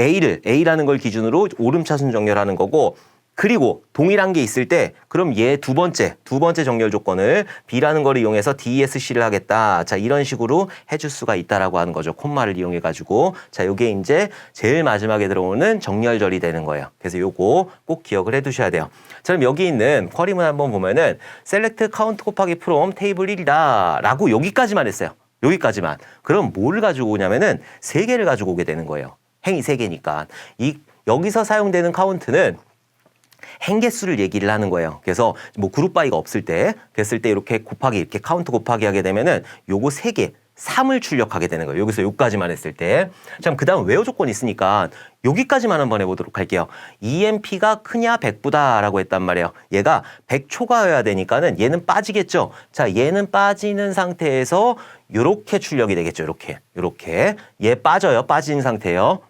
A라는 걸 기준으로 오름차순 정렬하는 거고, 그리고 동일한 게 있을 때 그럼 얘 두 번째 정렬 조건을 B라는 걸 이용해서 DSC를 하겠다. 자, 이런 식으로 해줄 수가 있다라고 하는 거죠. 콤마를 이용해 가지고. 자, 요게 이제 제일 마지막에 들어오는 정렬절이 되는 거예요. 그래서 요거 꼭 기억을 해 두셔야 돼요. 자, 그럼 여기 있는 쿼리문 한번 보면은 셀렉트 카운트 곱하기 프롬 테이블 1이다 라고 여기까지만 했어요. 여기까지만. 그럼 뭐를 가지고 오냐면은 3개를 가지고 오게 되는 거예요. 행이 3개니까. 여기서 사용되는 카운트는 행개수를 얘기를 하는 거예요. 그래서 뭐 그룹 바이가 없을 때, 됐을 때 이렇게 곱하기, 이렇게 카운트 곱하기 하게 되면은 요거 3개, 3을 출력하게 되는 거예요. 여기서 여기까지만 했을 때. 자, 그 다음 웨어 조건이 있으니까 여기까지만 한번 해보도록 할게요. EMP가 크냐 100보다라고 했단 말이에요. 얘가 100 초과여야 되니까는 얘는 빠지겠죠. 자, 얘는 빠지는 상태에서 요렇게 출력이 되겠죠. 요렇게. 얘 빠져요. 빠진 상태예요.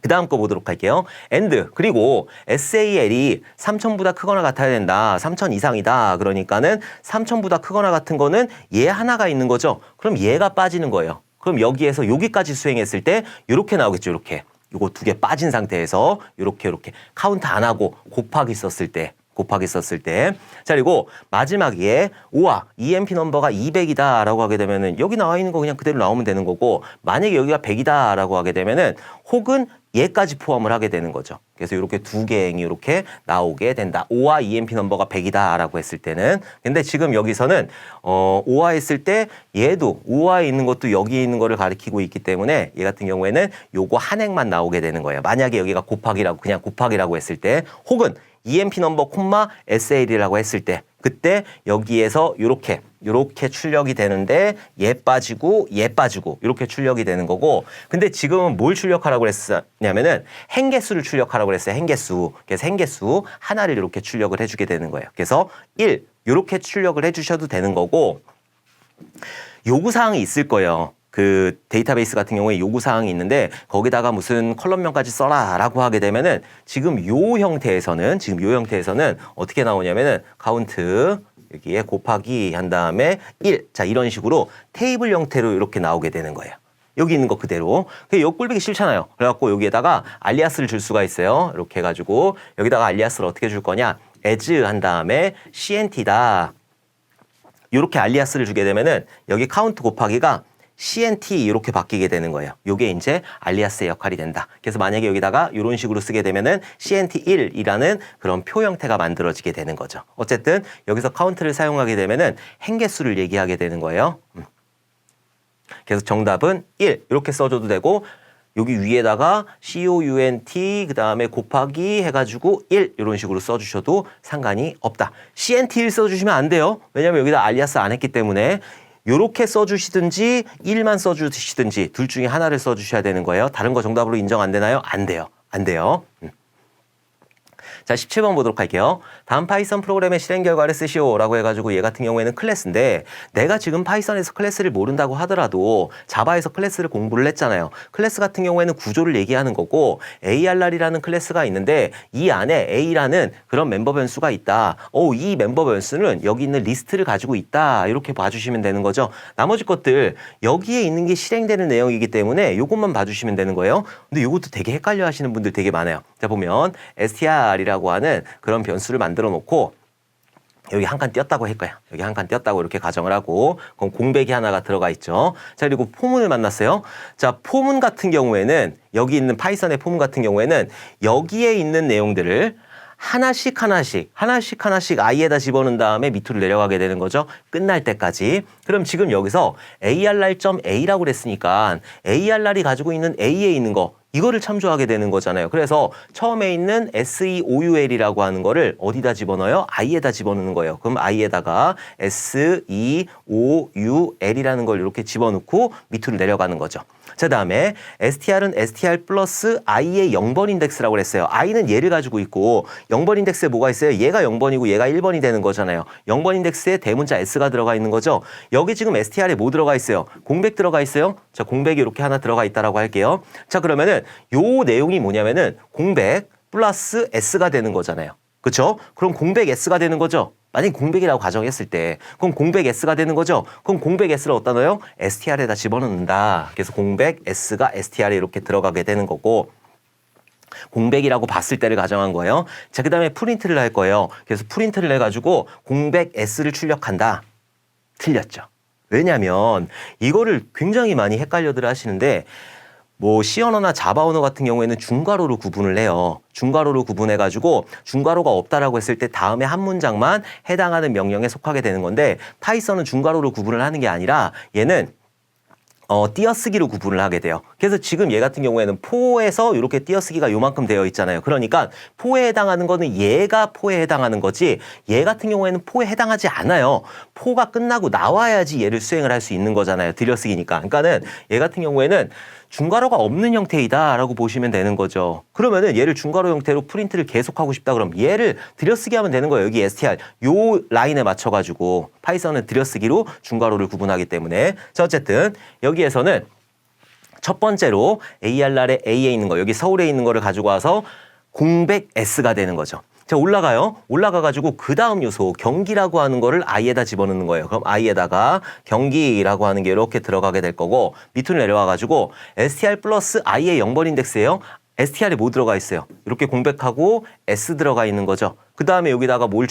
그 다음 거 보도록 할게요. AND 그리고 SAL이 3000보다 크거나 같아야 된다. 3000 이상이다. 그러니까는 3000보다 크거나 같은 거는 얘 하나가 있는 거죠. 그럼 얘가 빠지는 거예요. 그럼 여기에서 여기까지 수행했을 때 이렇게 나오겠죠. 이렇게. 요거 2개 빠진 상태에서 이렇게 카운트 안 하고 곱하기 썼을 때. 자, 그리고 마지막에 OR, EMP 넘버가 200이다 라고 하게 되면은 여기 나와 있는 거 그냥 그대로 나오면 되는 거고, 만약에 여기가 100이다 라고 하게 되면은 혹은 얘까지 포함을 하게 되는 거죠. 그래서 이렇게 2개 행이 이렇게 나오게 된다. OR EMP 넘버가 100이다 라고 했을 때는. 근데 지금 여기서는 OR 했을 때 얘도 OR에 있는 것도 여기에 있는 거를 가리키고 있기 때문에 얘 같은 경우에는 요거 한 행만 나오게 되는 거예요. 만약에 여기가 그냥 곱하기라고 했을 때, 혹은 EMP 넘버 콤마 SAL이라고 했을 때 그때 여기에서 요렇게 출력이 되는데 얘 빠지고 이렇게 출력이 되는 거고, 근데 지금은 뭘 출력하라고 그랬냐면은 행개수를 출력하라고 그랬어요. 행개수. 그래서 행개수 하나를 이렇게 출력을 해주게 되는 거예요. 그래서 1 이렇게 출력을 해주셔도 되는 거고, 요구사항이 있을 거예요. 그 데이터베이스 같은 경우에 요구사항이 있는데 거기다가 무슨 컬럼명까지 써라 라고 하게 되면은 지금 요 형태에서는 어떻게 나오냐면은 카운트 여기에 곱하기 한 다음에 1. 자, 이런 식으로 테이블 형태로 이렇게 나오게 되는 거예요. 여기 있는 거 그대로. 이거 꼴보기 싫잖아요. 그래갖고 여기에다가 알리아스를 줄 수가 있어요. 이렇게 해가지고 여기다가 알리아스를 어떻게 줄 거냐. as 한 다음에 cnt다. 이렇게 알리아스를 주게 되면은 여기 카운트 곱하기가 CNT 이렇게 바뀌게 되는 거예요. 요게 이제 알리아스의 역할이 된다. 그래서 만약에 여기다가 이런 식으로 쓰게 되면은 CNT1이라는 그런 표 형태가 만들어지게 되는 거죠. 어쨌든 여기서 카운트를 사용하게 되면은 행개수를 얘기하게 되는 거예요. 그래서 정답은 1 이렇게 써줘도 되고, 여기 위에다가 COUNT 그 다음에 곱하기 해가지고 1 이런 식으로 써주셔도 상관이 없다. CNT1 써주시면 안 돼요. 왜냐면 여기다 알리아스 안 했기 때문에. 요렇게 써주시든지 1만 써주시든지 둘 중에 하나를 써주셔야 되는 거예요. 다른 거 정답으로 인정 안 되나요? 안 돼요. 안 돼요. 자, 17번 보도록 할게요. 다음 파이썬 프로그램의 실행 결과를 쓰시오라고 해가지고 얘 같은 경우에는 클래스인데, 내가 지금 파이썬에서 클래스를 모른다고 하더라도 자바에서 클래스를 공부를 했잖아요. 클래스 같은 경우에는 구조를 얘기하는 거고, ARR이라는 클래스가 있는데 이 안에 A라는 그런 멤버 변수가 있다. 이 멤버 변수는 여기 있는 리스트를 가지고 있다. 이렇게 봐주시면 되는 거죠. 나머지 것들 여기에 있는 게 실행되는 내용이기 때문에 이것만 봐주시면 되는 거예요. 근데 이것도 되게 헷갈려 하시는 분들 되게 많아요. 자, 보면 str이라고 하는 그런 변수를 만들어 놓고 여기 한 칸 띄었다고 할 거야. 여기 한 칸 띄었다고 이렇게 가정을 하고, 그럼 공백이 하나가 들어가 있죠. 자, 그리고 포문을 만났어요. 자, 포문 같은 경우에는 여기 있는 파이썬의 포문 같은 경우에는 여기에 있는 내용들을 하나씩 i에다 집어넣은 다음에 밑으로 내려가게 되는 거죠. 끝날 때까지. 그럼 지금 여기서 arr.a라고 그랬으니까 arr이 가지고 있는 a에 있는 거, 이거를 참조하게 되는 거잖아요. 그래서 처음에 있는 seoul이라고 하는 거를 어디다 집어넣어요? i에다 집어넣는 거예요. 그럼 i에다가 seoul이라는 걸 이렇게 집어넣고 밑으로 내려가는 거죠. 자, 다음에 str은 str 플러스 i의 0번 인덱스라고 그랬어요. i는 얘를 가지고 있고 0번 인덱스에 뭐가 있어요? 얘가 0번이고 얘가 1번이 되는 거잖아요. 0번 인덱스에 대문자 s가 들어가 있는 거죠. 여기 지금 str에 뭐 들어가 있어요? 공백 들어가 있어요. 자, 공백이 이렇게 하나 들어가 있다라고 할게요. 자, 그러면은 요 내용이 뭐냐면은 공백 플러스 s가 되는 거잖아요. 그렇죠? 그럼 공백 s가 되는 거죠. 만약 공백이라고 가정했을 때 그럼 공백 s가 되는 거죠. 그럼 공백 s를 어디다 넣어요? str에다 집어넣는다. 그래서 공백 s가 str에 이렇게 들어가게 되는 거고, 공백이라고 봤을 때를 가정한 거예요. 자, 그 다음에 프린트를 할 거예요. 그래서 프린트를 해가지고 공백 s를 출력한다. 틀렸죠. 왜냐면 이거를 굉장히 많이 헷갈려들 하시는데, 뭐 C 언어나 자바 언어 같은 경우에는 중괄호로 구분을 해요. 중괄호로 구분해가지고 중괄호가 없다라고 했을 때 다음에 한 문장만 해당하는 명령에 속하게 되는 건데, 파이썬은 중괄호로 구분을 하는 게 아니라 얘는 띄어쓰기로 구분을 하게 돼요. 그래서 지금 얘 같은 경우에는 포에서 이렇게 띄어쓰기가 요만큼 되어 있잖아요. 그러니까 포에 해당하는 거는 얘가 포에 해당하는 거지, 얘 같은 경우에는 포에 해당하지 않아요. 포가 끝나고 나와야지 얘를 수행을 할 수 있는 거잖아요. 들여쓰기니까. 그러니까는 얘 같은 경우에는 중괄호가 없는 형태이다라고 보시면 되는 거죠. 그러면은 얘를 중괄호 형태로 프린트를 계속하고 싶다 그럼 얘를 들여쓰기 하면 되는 거예요. 여기 str 요 라인에 맞춰가지고 파이썬은 들여쓰기로 중괄호를 구분하기 때문에. 자, 어쨌든 여기에서는 첫 번째로 ARR에 A에 있는 거, 여기 서울에 있는 거를 가지고 와서 공백 S가 되는 거죠. 자, 올라가요. 올라가가지고 그 다음 요소 경기라고 하는 거를 i에다 집어넣는 거예요. 그럼 i에다가 경기라고 하는 게 이렇게 들어가게 될 거고, 밑으로 내려와가지고 str 플러스 i의 0번 인덱스예요. str에 뭐 들어가 있어요? 이렇게 공백하고 s 들어가 있는 거죠. 그 다음에 여기다가 뭘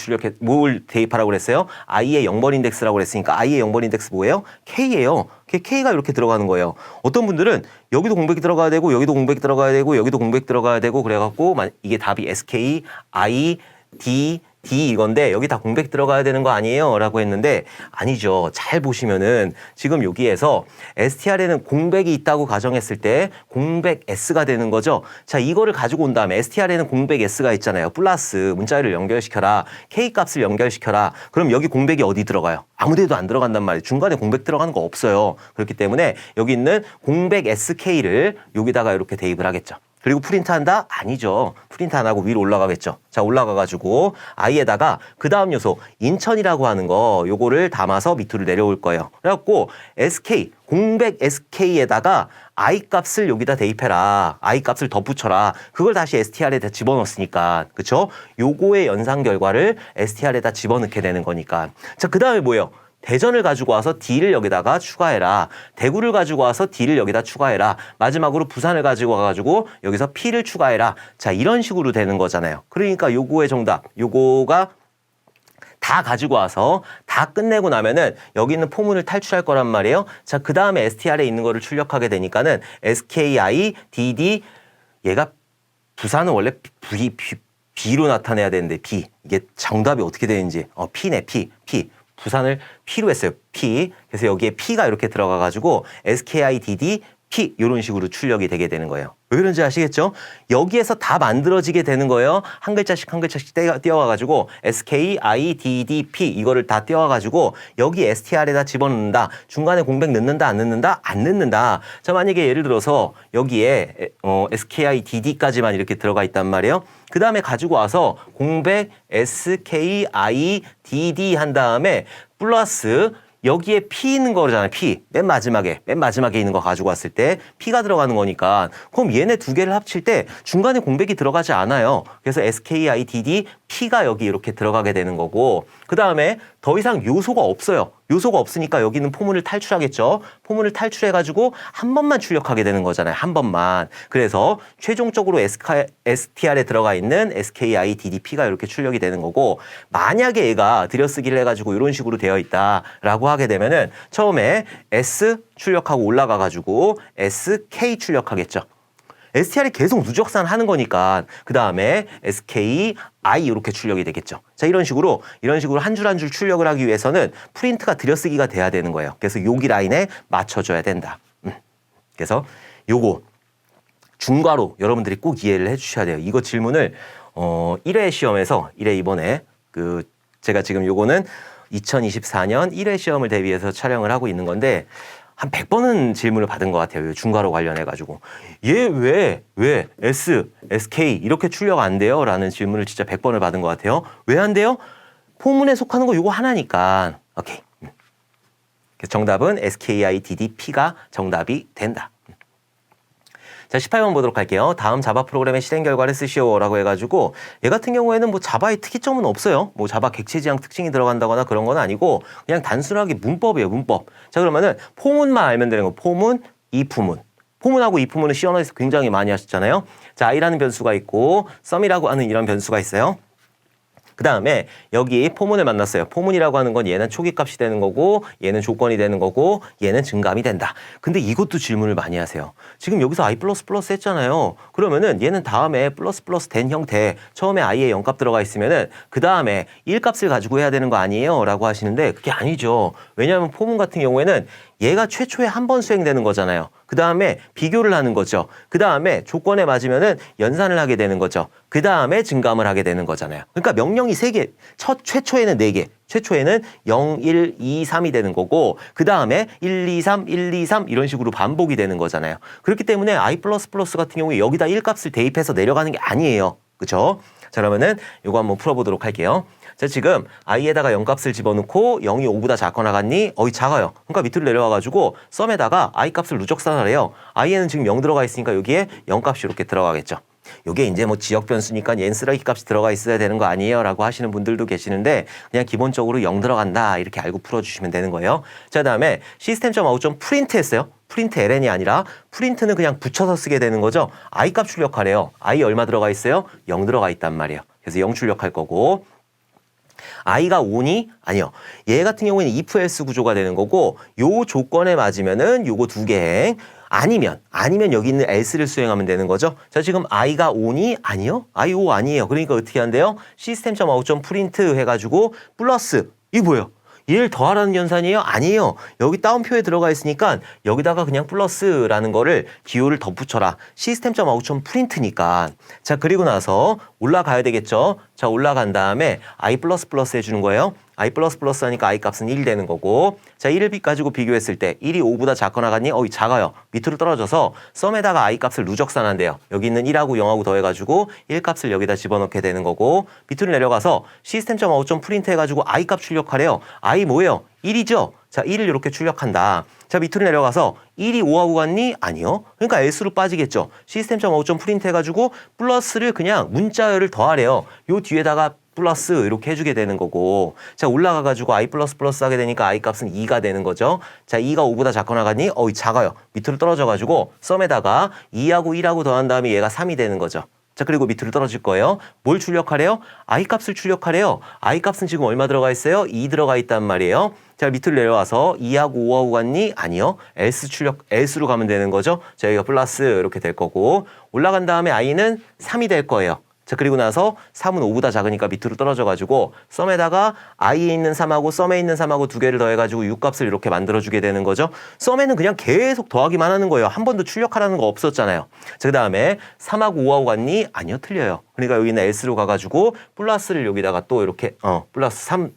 대입하라고 그랬어요? i의 0번 인덱스라고 그랬으니까 i의 0번 인덱스 뭐예요? k예요. k가 이렇게 들어가는 거예요. 어떤 분들은 여기도 공백이 들어가야 되고 여기도 공백이 들어가야 되고 여기도 공백 들어가야 되고, 그래갖고 이게 답이 sk, i, d, D 이건데 여기 다 공백 들어가야 되는 거 아니에요? 라고 했는데 아니죠. 잘 보시면은 지금 여기에서 str에는 공백이 있다고 가정했을 때 공백 S가 되는 거죠. 자, 이거를 가지고 온 다음에 str에는 공백 S가 있잖아요. 플러스 문자열을 연결시켜라. K 값을 연결시켜라. 그럼 여기 공백이 어디 들어가요? 아무 데도 안 들어간단 말이에요. 중간에 공백 들어가는 거 없어요. 그렇기 때문에 여기 있는 공백 SK를 여기다가 이렇게 대입을 하겠죠. 그리고 프린트한다? 아니죠. 프린트 안 하고 위로 올라가겠죠. 자, 올라가가지고 i에다가 그 다음 요소 인천이라고 하는 거 요거를 담아서 밑으로 내려올 거예요. 그래갖고 SK, 공백 SK에다가 i 값을 여기다 대입해라. i 값을 덧붙여라. 그걸 다시 str에다 집어넣었으니까. 그쵸? 요거의 연산 결과를 str에다 집어넣게 되는 거니까. 자, 그 다음에 뭐예요? 대전을 가지고 와서 D를 여기다가 추가해라. 대구를 가지고 와서 D를 여기다 추가해라. 마지막으로 부산을 가지고 와가지고 여기서 P를 추가해라. 자, 이런 식으로 되는 거잖아요. 그러니까 요거의 정답, 요거가 다 가지고 와서 다 끝내고 나면은 여기 있는 포문을 탈출할 거란 말이에요. 자, 그 다음에 str에 있는 거를 출력하게 되니까는 SKI, DD, 얘가 부산은 원래 B로 나타내야 되는데 B. 이게 정답이 어떻게 되는지. P네, P. 부산을 P로 했어요. P. 그래서 여기에 P가 이렇게 들어가가지고 SKIDD P 이런 식으로 출력이 되게 되는 거예요. 왜 그런지 아시겠죠? 여기에서 다 만들어지게 되는 거예요. 한 글자씩 한 글자씩 띄워가지고 SKIDDP 이거를 다 띄워가지고 여기 STR에다 집어넣는다. 중간에 공백 넣는다 안 넣는다? 안 넣는다. 자, 만약에 예를 들어서 여기에 SKIDD까지만 이렇게 들어가 있단 말이에요. 그 다음에 가지고 와서 공백 SKIDD 한 다음에 플러스 여기에 P 있는 거잖아요. P. 맨 마지막에 있는 거 가지고 왔을 때 P가 들어가는 거니까 그럼 얘네 두 개를 합칠 때 중간에 공백이 들어가지 않아요. 그래서 SKIDD P가 여기 이렇게 들어가게 되는 거고 그 다음에 더 이상 요소가 없어요. 요소가 없으니까 여기는 포문을 탈출하겠죠. 포문을 탈출해가지고 한 번만 출력하게 되는 거잖아요. 한 번만. 그래서 최종적으로 STR에 들어가 있는 SKIDDP가 이렇게 출력이 되는 거고 만약에 얘가 들여쓰기를 해가지고 이런 식으로 되어 있다라고 하게 되면은 처음에 S 출력하고 올라가가지고 SK 출력하겠죠. STR이 계속 누적산 하는 거니까 그 다음에 SKI 이렇게 출력이 되겠죠. 자, 이런 식으로 한 줄 한 줄 출력을 하기 위해서는 프린트가 들여쓰기가 돼야 되는 거예요. 그래서 여기 라인에 맞춰줘야 된다. 그래서 요거 중괄호 여러분들이 꼭 이해를 해주셔야 돼요. 이거 질문을 1회 시험에서 1회 이번에 제가 지금 요거는 2024년 1회 시험을 대비해서 촬영을 하고 있는 건데 한 100번은 질문을 받은 것 같아요. 중괄호 관련해가지고. 얘 왜 SK 이렇게 출력 안 돼요? 라는 질문을 진짜 100번을 받은 것 같아요. 왜 안 돼요? 포문에 속하는 거 요거 하나니까. 오케이. 그래서 정답은 SKIDDP가 정답이 된다. 자, 18번 보도록 할게요. 다음 자바 프로그램의 실행 결과를 쓰시오라고 해가지고 얘 같은 경우에는 뭐 자바의 특이점은 없어요. 뭐 자바 객체 지향 특징이 들어간다거나 그런 건 아니고 그냥 단순하게 문법이에요. 문법. 자, 그러면은 포문만 알면 되는 거. 포문, if문. 포문하고 if문은 시언어에서 굉장히 많이 하셨잖아요. 자, i라는 변수가 있고 썸이라고 하는 이런 변수가 있어요. 그 다음에 여기 포문을 만났어요. 포문이라고 하는 건 얘는 초기값이 되는 거고 얘는 조건이 되는 거고 얘는 증감이 된다. 근데 이것도 질문을 많이 하세요. 지금 여기서 i++ 했잖아요. 그러면은 얘는 다음에 플러스 된 형태 처음에 i에 0값 들어가 있으면은 그 다음에 1값을 가지고 해야 되는 거 아니에요? 라고 하시는데 그게 아니죠. 왜냐하면 포문 같은 경우에는 얘가 최초에 한 번 수행되는 거잖아요. 그 다음에 비교를 하는 거죠. 그 다음에 조건에 맞으면은 연산을 하게 되는 거죠. 그 다음에 증감을 하게 되는 거잖아요. 그러니까 명령이 3개, 최초에는 4개, 최초에는 0, 1, 2, 3이 되는 거고 그 다음에 1, 2, 3, 1, 2, 3 이런 식으로 반복이 되는 거잖아요. 그렇기 때문에 i++ 같은 경우에 여기다 1값을 대입해서 내려가는 게 아니에요. 그렇죠? 자, 그러면은 이거 한번 풀어보도록 할게요. 자, 지금 i에다가 0값을 집어넣고 0이 5보다 작거나 같니? 작아요. 그러니까 밑으로 내려와가지고 썸에다가 i 값을 누적산을 해요. i에는 지금 0 들어가 있으니까 여기에 0값이 이렇게 들어가겠죠. 요게 이제 뭐 지역 변수니까 얘는 쓰레기 값이 들어가 있어야 되는 거 아니에요? 라고 하시는 분들도 계시는데 그냥 기본적으로 0 들어간다 이렇게 알고 풀어주시면 되는 거예요. 자, 그다음에 시스템.out.print 했어요. 프린트 ln이 아니라 프린트는 그냥 붙여서 쓰게 되는 거죠. i 값 출력하래요. i 얼마 들어가 있어요? 0 들어가 있단 말이에요. 그래서 0 출력할 거고 i가 5니? 아니요. 얘 같은 경우에는 if else 구조가 되는 거고 요 조건에 맞으면은 요거 2개 행 아니면 여기 있는 else를 수행하면 되는 거죠. 자, 지금 i가 5니? 아니요. i 5 아니에요. 그러니까 어떻게 한대요? system.out.print 해가지고 플러스 이게 뭐예요? 얘를 더하라는 연산이에요? 아니에요. 여기 따옴표에 들어가 있으니까 여기다가 그냥 플러스라는 거를 기호를 덧붙여라. system.out.print니까. 자, 그리고 나서 올라가야 되겠죠. 자, 올라간 다음에 i++ 해주는 거예요. i++ 하니까 i 값은 1 되는 거고, 자, 1을 가지고 비교했을 때 1이 5보다 작거나 같니? 작아요. 밑으로 떨어져서 썸에다가 i 값을 누적산한대요. 여기 있는 1하고 0하고 더해가지고 1 값을 여기다 집어넣게 되는 거고, 밑으로 내려가서 system.out.print 해가지고 i 값 출력하래요. i 뭐예요? 1이죠? 자, 1을 이렇게 출력한다. 자, 밑으로 내려가서 1이 5하고 같니? 아니요. 그러니까 else로 빠지겠죠. system.out.print 해가지고 플러스를 그냥 문자열을 더하래요. 요 뒤에다가 플러스 이렇게 해주게 되는 거고, 자, 올라가가지고 i++ 하게 되니까 i 값은 2가 되는 거죠. 자, 2가 5보다 작거나 같니? 작아요. 밑으로 떨어져가지고 썸에다가 2하고 1하고 더한 다음에 얘가 3이 되는 거죠. 자, 그리고 밑으로 떨어질 거예요. 뭘 출력하래요? i 값을 출력하래요. i 값은 지금 얼마 들어가 있어요? 2 들어가 있단 말이에요. 자, 밑으로 내려와서 2하고 5하고 같니? 아니요. else로 가면 되는 거죠. 자, 여기가 플러스 이렇게 될 거고, 올라간 다음에 i는 3이 될 거예요. 자, 그리고 나서 3은 5보다 작으니까 밑으로 떨어져가지고 썸에다가 i에 있는 3하고 썸에 있는 3하고 두 개를 더해가지고 6값을 이렇게 만들어주게 되는 거죠. 썸에는 그냥 계속 더하기만 하는 거예요. 한 번도 출력하라는 거 없었잖아요. 자, 그 다음에 3하고 5하고 같니? 아니요, 틀려요. 그러니까 여기 있는 else로 가가지고 플러스를 여기다가 또 이렇게 플러스 3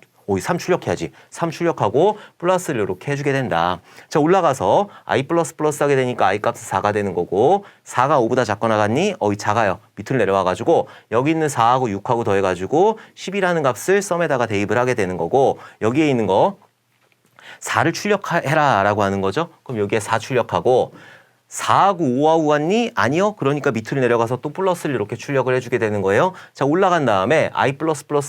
출력해야지. 3 출력하고 플러스를 이렇게 해주게 된다. 자, 올라가서 i++ 하게 되니까 i 값은 4가 되는 거고, 4가 5보다 작거나 같니? 작아요. 밑으로 내려와가지고 여기 있는 4하고 6하고 더해가지고 10이라는 값을 썸에다가 대입을 하게 되는 거고, 여기에 있는 거 4를 출력해라 라고 하는 거죠. 그럼 여기에 4 출력하고 4하고 5하고 같니? 아니요. 그러니까 밑으로 내려가서 또 플러스를 이렇게 출력을 해주게 되는 거예요. 자, 올라간 다음에 i++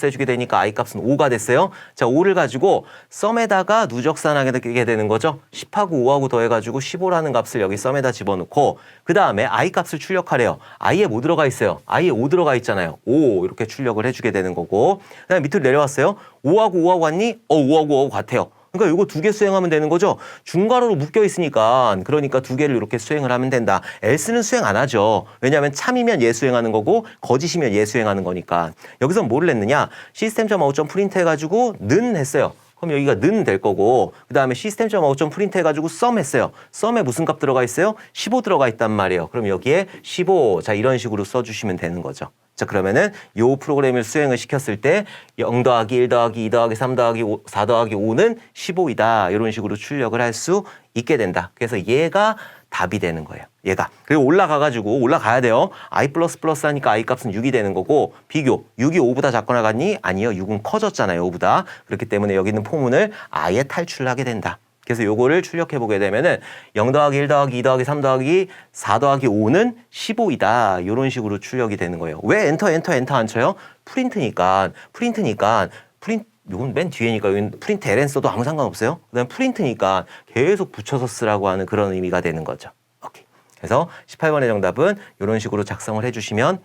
해주게 되니까 i 값은 5가 됐어요. 자, 5를 가지고 썸에다가 누적산하게 되는 거죠. 10하고 5하고 더해가지고 15라는 값을 여기 썸에다 집어넣고, 그 다음에 i 값을 출력하래요. i에 뭐 들어가 있어요? i에 5 들어가 있잖아요. 5 이렇게 출력을 해주게 되는 거고, 그 다음에 밑으로 내려왔어요. 5하고 5하고 같니? 5하고 5하고 같아요. 그러니까 이거 2개 수행하면 되는 거죠. 중괄호로 묶여 있으니까, 그러니까 2개를 이렇게 수행을 하면 된다. else는 수행 안 하죠. 왜냐하면 참이면 얘 수행하는 거고 거짓이면 얘 수행하는 거니까. 여기서 뭐를 했느냐? system.out.print 해가지고 는 했어요. 그럼 여기가 는 될 거고, 그 다음에 system.out.print 해가지고 sum 했어요. sum에 무슨 값 들어가 있어요? 15 들어가 있단 말이에요. 그럼 여기에 15, 자, 이런 식으로 써주시면 되는 거죠. 자, 그러면은 요 프로그램을 수행을 시켰을 때 0 더하기 1 더하기 2 더하기 3 더하기 5, 4 더하기 5는 15이다. 이런 식으로 출력을 할 수 있게 된다. 그래서 얘가 답이 되는 거예요. 얘가. 그리고 올라가야 돼요. i++ 하니까 i 값은 6이 되는 거고, 비교. 6이 5보다 작거나 같니? 아니요. 6은 커졌잖아요. 5보다. 그렇기 때문에 여기 있는 포문을 아예 탈출하게 된다. 그래서 요거를 출력해 보게 되면은 0 더하기 1 더하기 2 더하기 3 더하기 4 더하기 5는 15이다. 이런 식으로 출력이 되는 거예요. 왜 엔터 안 쳐요? 프린트니까 이건 맨 뒤에니까 여기 프린트 ln 써도 아무 상관없어요. 그다음 프린트니까 계속 붙여서 쓰라고 하는 그런 의미가 되는 거죠. 오케이. 그래서 18번의 정답은 이런 식으로 작성을 해주시면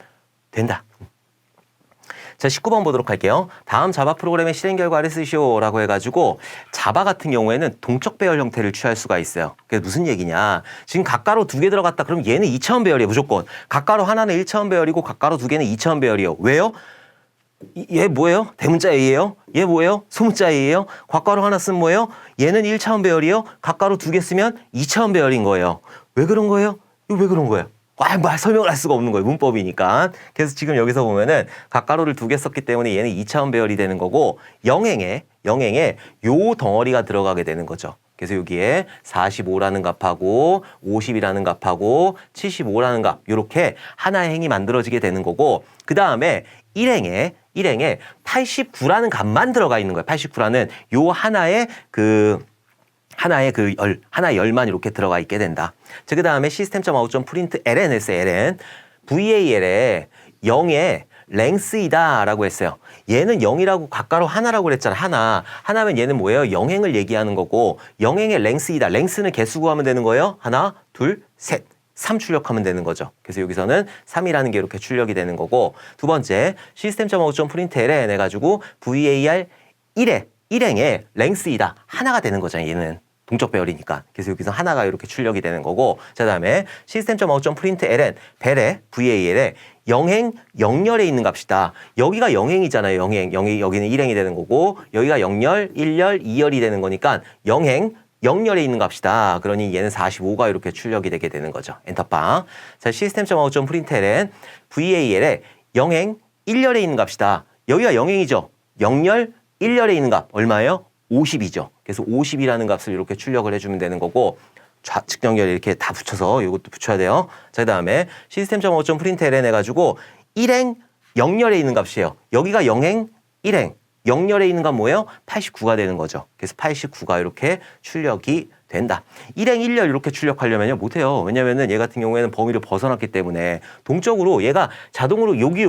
된다. 자, 19번 보도록 할게요. 다음 자바 프로그램의 실행 결과를 쓰시오라고 해가지고, 자바 같은 경우에는 동적 배열 형태를 취할 수가 있어요. 그게 무슨 얘기냐? 지금 각가로 2개 들어갔다. 그럼 얘는 2차원 배열이에요, 무조건. 각가로 하나는 1차원 배열이고 각가로 2개는 2차원 배열이에요. 왜요? 얘 뭐예요? 대문자 A예요? 얘 뭐예요? 소문자 A예요? 곽가로 하나 쓰면 뭐예요? 얘는 1차원 배열이에요? 각가로 2개 쓰면 2차원 배열인 거예요. 왜 그런 거예요? 이거 왜 그런 거예요? 설명을 할 수가 없는 거예요. 문법이니까. 그래서 지금 여기서 보면은 각가로를 2개 썼기 때문에 얘는 2차원 배열이 되는 거고, 영행에 요 덩어리가 들어가게 되는 거죠. 그래서 여기에 45라는 값하고 50이라는 값하고 75라는 값, 요렇게 하나의 행이 만들어지게 되는 거고, 그 다음에 1행에 89라는 값만 들어가 있는 거예요. 89라는 요 하나의 하나의 열만 이렇게 들어가 있게 된다. 자, 그 다음에 system.out.print ln 했어요. ln. val에 0에 length이다 라고 했어요. 얘는 0이라고 각가로 하나라고 그랬잖아. 하나면 얘는 뭐예요? 영행을 얘기하는 거고, 영행의 length이다. length는 개수 구하면 되는 거예요. 하나, 둘, 셋. 3 출력하면 되는 거죠. 그래서 여기서는 3이라는 게 이렇게 출력이 되는 거고, 두 번째 system.out.print ln 해가지고 var 1행의 length이다. 하나가 되는 거잖아요. 얘는. 동적 배열이니까. 그래서 여기서 하나가 이렇게 출력이 되는 거고, 자, 다음에 system.out.println, 벨에, VAL에 영행 0열에 있는 값이다. 여기가 영행이잖아요. 영행. 여기는 1행이 되는 거고, 여기가 0열, 1열, 2열이 되는 거니까 영행 0열에 있는 값이다. 그러니 얘는 45가 이렇게 출력이 되게 되는 거죠. 엔터빵. 자, system.out.println, VAL에 영행 1열에 있는 값이다. 여기가 영행이죠. 0열, 1열에 있는 값 얼마예요? 50이죠. 그래서 50이라는 값을 이렇게 출력을 해주면 되는 거고, 좌측 정렬 이렇게 다 붙여서 이것도 붙여야 돼요. 자, 그다음에 system.out.println 해가지고 1행 0열에 있는 값이에요. 여기가 영행 1행 0열에 있는 건 뭐예요? 89가 되는 거죠. 그래서 89가 이렇게 출력이 된다. 1행 1열 이렇게 출력하려면요 못해요. 왜냐면은 얘 같은 경우에는 범위를 벗어났기 때문에 동적으로 얘가 자동으로 여기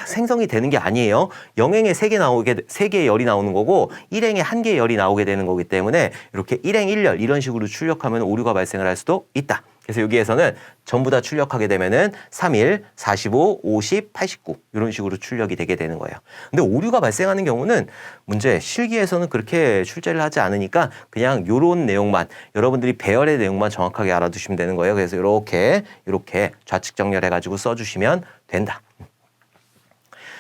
생성이 되는 게 아니에요. 영행에 3개의 열이 나오는 거고 1행에 1개의 열이 나오게 되는 거기 때문에 이렇게 1행 1열 이런 식으로 출력하면 오류가 발생을 할 수도 있다. 그래서 여기에서는 전부 다 출력하게 되면은 31, 45, 50, 89 이런 식으로 출력이 되게 되는 거예요. 근데 오류가 발생하는 경우는 문제 실기에서는 그렇게 출제를 하지 않으니까 그냥 요런 내용만 여러분들이 배열의 내용만 정확하게 알아두시면 되는 거예요. 그래서 이렇게 좌측 정렬해가지고 써주시면 된다.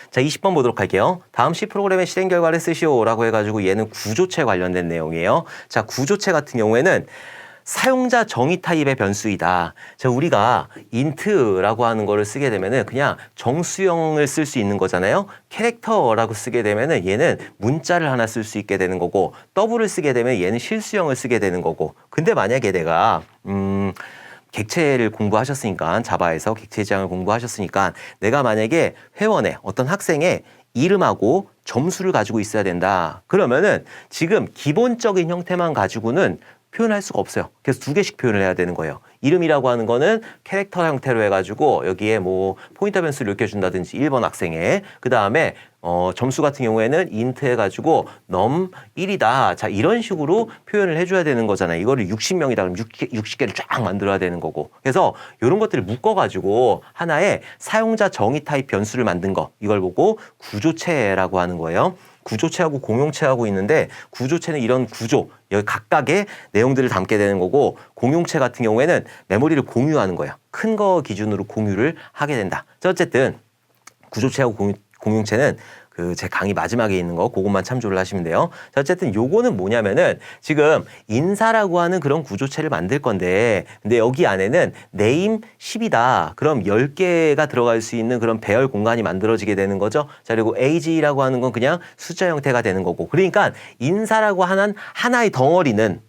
자, 20번 보도록 할게요. 다음 C 프로그램의 실행 결과를 쓰시오라고 해가지고 얘는 구조체 관련된 내용이에요. 자, 구조체 같은 경우에는 사용자 정의 타입의 변수이다. 자, 우리가 int라고 하는 거를 쓰게 되면은 그냥 정수형을 쓸 수 있는 거잖아요. 캐릭터라고 쓰게 되면은 얘는 문자를 하나 쓸 수 있게 되는 거고, 더블을 쓰게 되면 얘는 실수형을 쓰게 되는 거고. 근데 만약에 내가 객체를 공부하셨으니까, 자바에서 객체 지향을 공부하셨으니까 내가 만약에 회원의 어떤 학생의 이름하고 점수를 가지고 있어야 된다. 그러면은 지금 기본적인 형태만 가지고는 표현할 수가 없어요. 그래서 2개씩 표현을 해야 되는 거예요. 이름이라고 하는 거는 캐릭터 형태로 해가지고 여기에 뭐 포인터 변수를 읽혀준다든지 1번 학생에, 그 다음에 점수 같은 경우에는 int 해가지고 num 1이다. 자, 이런 식으로 표현을 해줘야 되는 거잖아요. 이거를 60명이다. 그럼 60개를 쫙 만들어야 되는 거고. 그래서 이런 것들을 묶어가지고 하나의 사용자 정의 타입 변수를 만든 거, 이걸 보고 구조체라고 하는 거예요. 구조체하고 공용체하고 있는데, 구조체는 이런 구조, 여기 각각의 내용들을 담게 되는 거고, 공용체 같은 경우에는 메모리를 공유하는 거예요. 큰 거 기준으로 공유를 하게 된다. 자, 어쨌든 구조체하고 공용체는 제 강의 마지막에 있는 거 그것만 참조를 하시면 돼요. 자, 어쨌든 요거는 뭐냐면은 지금 인사라고 하는 그런 구조체를 만들 건데, 근데 여기 안에는 name 10이다. 그럼 10개가 들어갈 수 있는 그런 배열 공간이 만들어지게 되는 거죠. 자, 그리고 age라고 하는 건 그냥 숫자 형태가 되는 거고. 그러니까 인사라고 하는 하나의 덩어리는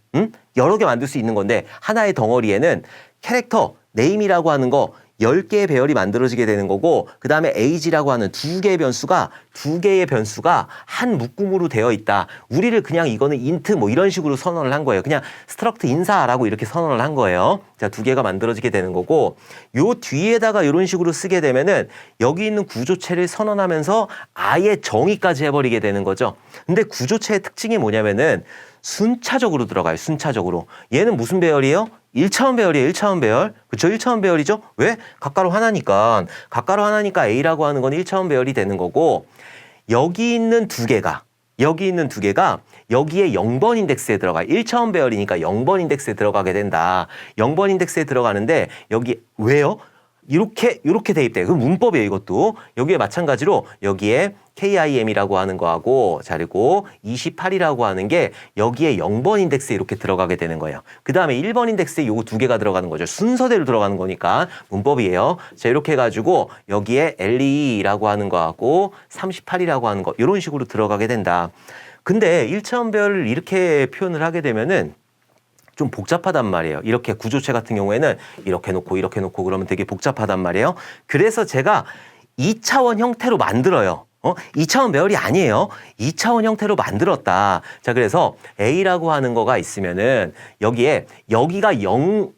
여러 개 만들 수 있는 건데, 하나의 덩어리에는 캐릭터 name이라고 하는 거 10개의 배열이 만들어지게 되는 거고, 그 다음에 age라고 하는 2개의 변수가 한 묶음으로 되어 있다. 우리를 그냥 이거는 int 뭐 이런 식으로 선언을 한 거예요. 그냥 struct 인사라고 이렇게 선언을 한 거예요. 자, 2개가 만들어지게 되는 거고, 요 뒤에다가 이런 식으로 쓰게 되면은 여기 있는 구조체를 선언하면서 아예 정의까지 해버리게 되는 거죠. 근데 구조체의 특징이 뭐냐면은 순차적으로 들어가요. 순차적으로. 얘는 무슨 배열이에요? 1차원 배열이에요. 1차원 배열. 그쵸? 1차원 배열이죠? 왜? 가까로 하나니까. 가까로 하나니까 A라고 하는 건 1차원 배열이 되는 거고, 여기 있는 두 개가 여기에 0번 인덱스에 들어가요. 1차원 배열이니까 0번 인덱스에 들어가게 된다. 0번 인덱스에 들어가는데 여기 왜요? 이렇게 대입돼요. 그 문법이에요, 이것도. 여기에 마찬가지로 여기에 KIM이라고 하는 거하고, 자, 그리고 28이라고 하는 게 여기에 0번 인덱스에 이렇게 들어가게 되는 거예요. 그 다음에 1번 인덱스에 요거 2개가 들어가는 거죠. 순서대로 들어가는 거니까 문법이에요. 자, 이렇게 해가지고 여기에 LE라고 하는 거하고 38이라고 하는 거, 이런 식으로 들어가게 된다. 근데 1차원 배열을 이렇게 표현을 하게 되면은 좀 복잡하단 말이에요. 이렇게 구조체 같은 경우에는 이렇게 놓고 그러면 되게 복잡하단 말이에요. 그래서 제가 2차원 형태로 만들어요. 2차원 배열이 아니에요. 2차원 형태로 만들었다. 자, 그래서 A라고 하는 거가 있으면은 여기가 0번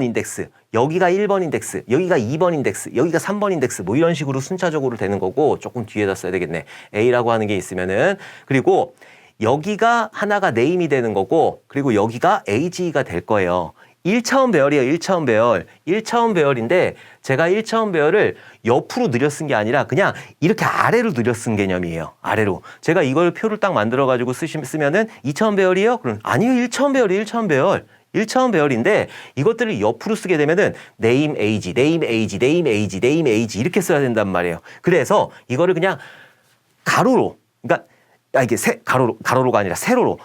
인덱스, 여기가 1번 인덱스, 여기가 2번 인덱스, 여기가 3번 인덱스, 뭐 이런 식으로 순차적으로 되는 거고, 조금 뒤에다 써야 되겠네. A라고 하는 게 있으면은, 그리고 여기가 하나가 네임이 되는 거고, 그리고 여기가 age가 될 거예요. 1차원 배열이에요. 1차원 배열. 1차원 배열인데 제가 1차원 배열을 옆으로 늘려 쓴 게 아니라 그냥 이렇게 아래로 늘려 쓴 개념이에요. 아래로. 제가 이걸 표를 딱 만들어 가지고 쓰면은 2차원 배열이에요? 그럼 아니요. 1차원 배열이에요. 1차원 배열. 1차원 배열인데 이것들을 옆으로 쓰게 되면은 name age, name age, name age, name age 이렇게 써야 된단 말이에요. 그래서 이거를 그냥 가로로, 그러니까 이게 가로로가 아니라 세로로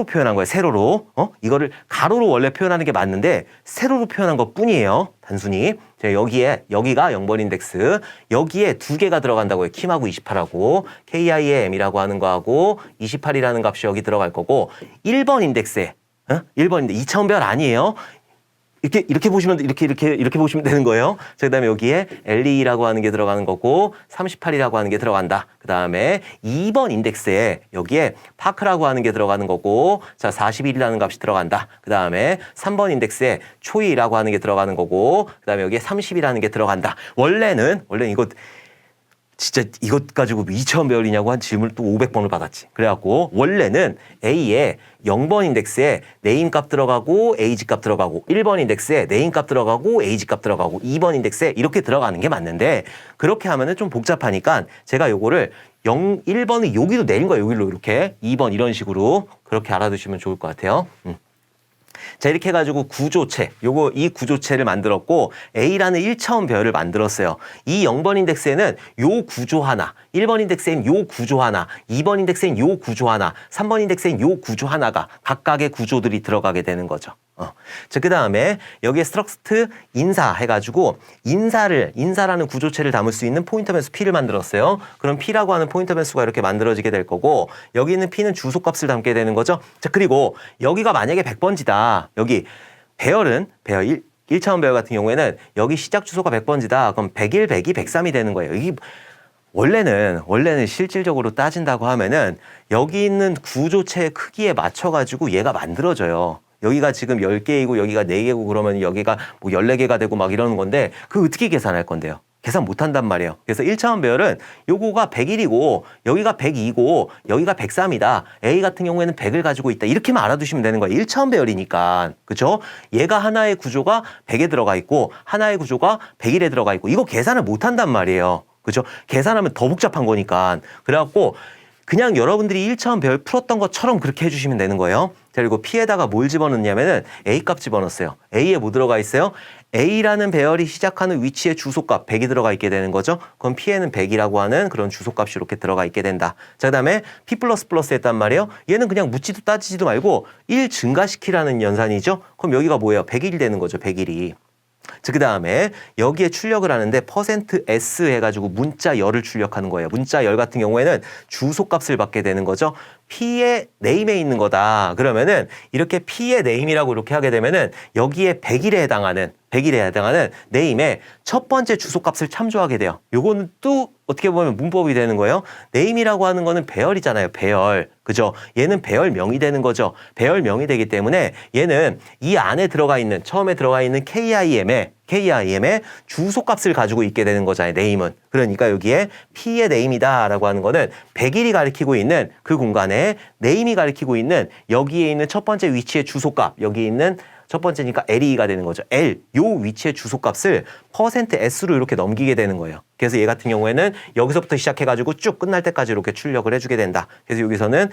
표현한 거예요. 세로로. 이거를 가로로 원래 표현하는 게 맞는데 세로로 표현한 것 뿐이에요. 단순히. 여기가 0번 인덱스. 여기에 두 개가 들어간다고요. 킴하고 28하고 KI의 M이라고 하는 거하고 28이라는 값이 여기 들어갈 거고 1번 인덱스에 1번 인덱스 2차원 배열 아니에요. 이렇게 보시면 이렇게 보시면 되는 거예요. 자, 그다음에 여기에 LE라고 하는 게 들어가는 거고 38이라고 하는 게 들어간다. 그다음에 2번 인덱스에 여기에 파크라고 하는 게 들어가는 거고 자, 41이라는 값이 들어간다. 그다음에 3번 인덱스에 초이라고 하는 게 들어가는 거고 그다음에 여기에 30이라는 게 들어간다. 원래는 이거 진짜 이것 가지고 2차원 배열이냐고 한 질문을 또 500번을 받았지. 그래갖고 원래는 A에 0번 인덱스에 네임 값 들어가고 에이지 값 들어가고 1번 인덱스에 네임 값 들어가고 에이지 값 들어가고 2번 인덱스에 이렇게 들어가는 게 맞는데 그렇게 하면은 좀 복잡하니까 제가 요거를 1번은 여기도 내린 거예요. 여기로 이렇게 2번 이런 식으로 그렇게 알아두시면 좋을 것 같아요. 자, 이렇게 해가지고 구조체, 이 구조체를 만들었고 A라는 1차원 배열을 만들었어요. 이 0번 인덱스에는 요 구조 하나, 1번 인덱스엔 요 구조 하나, 2번 인덱스엔 요 구조 하나, 3번 인덱스엔 요 구조 하나가 각각의 구조들이 들어가게 되는 거죠. 자, 그 다음에 여기에 스트럭트 인사 해가지고 인사라는 구조체를 담을 수 있는 포인터 변수 P를 만들었어요. 그럼 P라고 하는 포인터 변수가 이렇게 만들어지게 될 거고 여기 있는 P는 주소값을 담게 되는 거죠. 자, 그리고 여기가 만약에 100번지다. 여기 배열 1차원 배열 같은 경우에는 여기 시작 주소가 100번지다. 그럼 101, 102, 103이 되는 거예요. 이게 원래는 실질적으로 따진다고 하면은 여기 있는 구조체의 크기에 맞춰가지고 얘가 만들어져요. 여기가 지금 10개이고 여기가 4개고 그러면 여기가 뭐 14개가 되고 막 이러는 건데 그거 어떻게 계산할 건데요? 계산 못 한단 말이에요. 그래서 1차원 배열은 요거가 101이고 여기가 102고 여기가 103이다. A 같은 경우에는 100을 가지고 있다. 이렇게만 알아두시면 되는 거예요. 1차원 배열이니까. 그렇죠? 얘가 하나의 구조가 100에 들어가 있고 하나의 구조가 101에 들어가 있고 이거 계산을 못 한단 말이에요. 그렇죠? 계산하면 더 복잡한 거니까. 그래갖고 그냥 여러분들이 1차원 배열 풀었던 것처럼 그렇게 해주시면 되는 거예요. 자, 그리고 P에다가 뭘 집어넣냐면은 A 값 집어넣었어요. A에 뭐 들어가 있어요? A라는 배열이 시작하는 위치에 주소값 100이 들어가 있게 되는 거죠. 그럼 P에는 100이라고 하는 그런 주소값이 이렇게 들어가 있게 된다. 자, 그 다음에 P++ 했단 말이에요. 얘는 그냥 묻지도 따지지도 말고 1 증가시키라는 연산이죠. 그럼 여기가 뭐예요? 101이 되는 거죠. 101이. 자, 그 다음에 여기에 출력을 하는데 %s 해가지고 문자 열을 출력하는 거예요. 문자 열 같은 경우에는 주소값을 받게 되는 거죠. P의 네임에 있는 거다. 그러면은 이렇게 P의 네임이라고 이렇게 하게 되면은 여기에 100일에 해당하는 네임의 첫 번째 주소값을 참조하게 돼요. 요거는 또 어떻게 보면 문법이 되는 거예요. 네임이라고 하는 거는 배열이잖아요. 배열. 그죠? 얘는 배열명이 되는 거죠. 배열명이 되기 때문에 얘는 이 안에 처음에 들어가 있는 KIM의 주소값을 가지고 있게 되는 거잖아요. 네임은. 그러니까 여기에 P의 네임이다라고 하는 거는 100일이 가리키고 있는 그 공간에 네임이 가리키고 있는 여기에 있는 첫 번째 위치의 주소값, 여기 있는 첫 번째니까 LE가 되는 거죠. 요 위치의 주소값을 %s로 이렇게 넘기게 되는 거예요. 그래서 얘 같은 경우에는 여기서부터 시작해가지고 쭉 끝날 때까지 이렇게 출력을 해주게 된다. 그래서 여기서는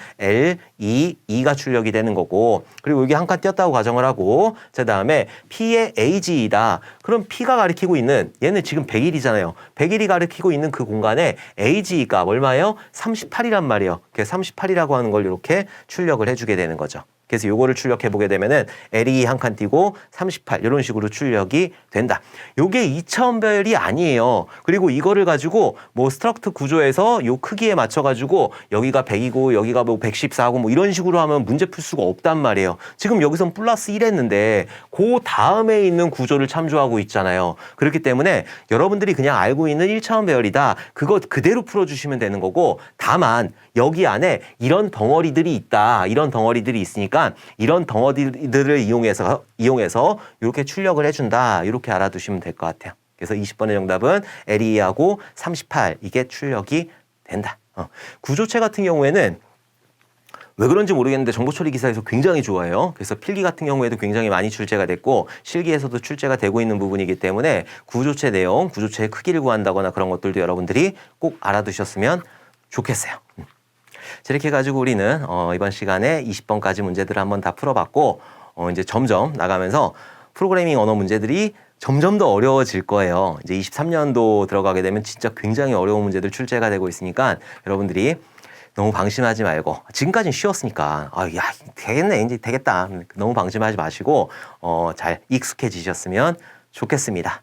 E가 출력이 되는 거고 그리고 여기 한 칸 띄었다고 가정을 하고 그 다음에 P의 AG이다. 그럼 P가 가리키고 있는 얘는 지금 100일이잖아요. 100일이 가리키고 있는 그 공간에 AG가 얼마예요? 38이란 말이에요. 그래서 38이라고 하는 걸 이렇게 출력을 해주게 되는 거죠. 그래서 요거를 출력해 보게 되면은 LE 한 칸 띄고 38 이런 식으로 출력이 된다. 요게 2차원 배열이 아니에요. 그리고 이거를 가지고 뭐 스트럭트 구조에서 요 크기에 맞춰 가지고 여기가 100이고 여기가 뭐 114고 뭐 이런 식으로 하면 문제 풀 수가 없단 말이에요. 지금 여기선 플러스 1 했는데 그 다음에 있는 구조를 참조하고 있잖아요. 그렇기 때문에 여러분들이 그냥 알고 있는 1차원 배열이다. 그거 그대로 풀어 주시면 되는 거고 다만 여기 안에 이런 덩어리들이 있다. 이런 덩어리들이 있으니까 이런 덩어리들을 이용해서 이렇게 출력을 해준다. 이렇게 알아두시면 될 것 같아요. 그래서 20번의 정답은 LE하고 38 이게 출력이 된다. 구조체 같은 경우에는 왜 그런지 모르겠는데 정보처리 기사에서 굉장히 좋아해요. 그래서 필기 같은 경우에도 굉장히 많이 출제가 됐고 실기에서도 출제가 되고 있는 부분이기 때문에 구조체 내용, 구조체의 크기를 구한다거나 그런 것들도 여러분들이 꼭 알아두셨으면 좋겠어요. 자, 이렇게 해가지고 우리는 이번 시간에 20번까지 문제들을 한번 다 풀어봤고 이제 점점 나가면서 프로그래밍 언어 문제들이 점점 더 어려워질 거예요. 이제 23년도 들어가게 되면 진짜 굉장히 어려운 문제들 출제가 되고 있으니까 여러분들이 너무 방심하지 말고 지금까지는 쉬웠으니까 야 되겠네 이제 되겠다 너무 방심하지 마시고 잘 익숙해지셨으면 좋겠습니다. 자,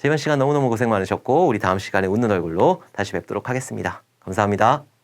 이번 시간 너무너무 고생 많으셨고 우리 다음 시간에 웃는 얼굴로 다시 뵙도록 하겠습니다. 감사합니다.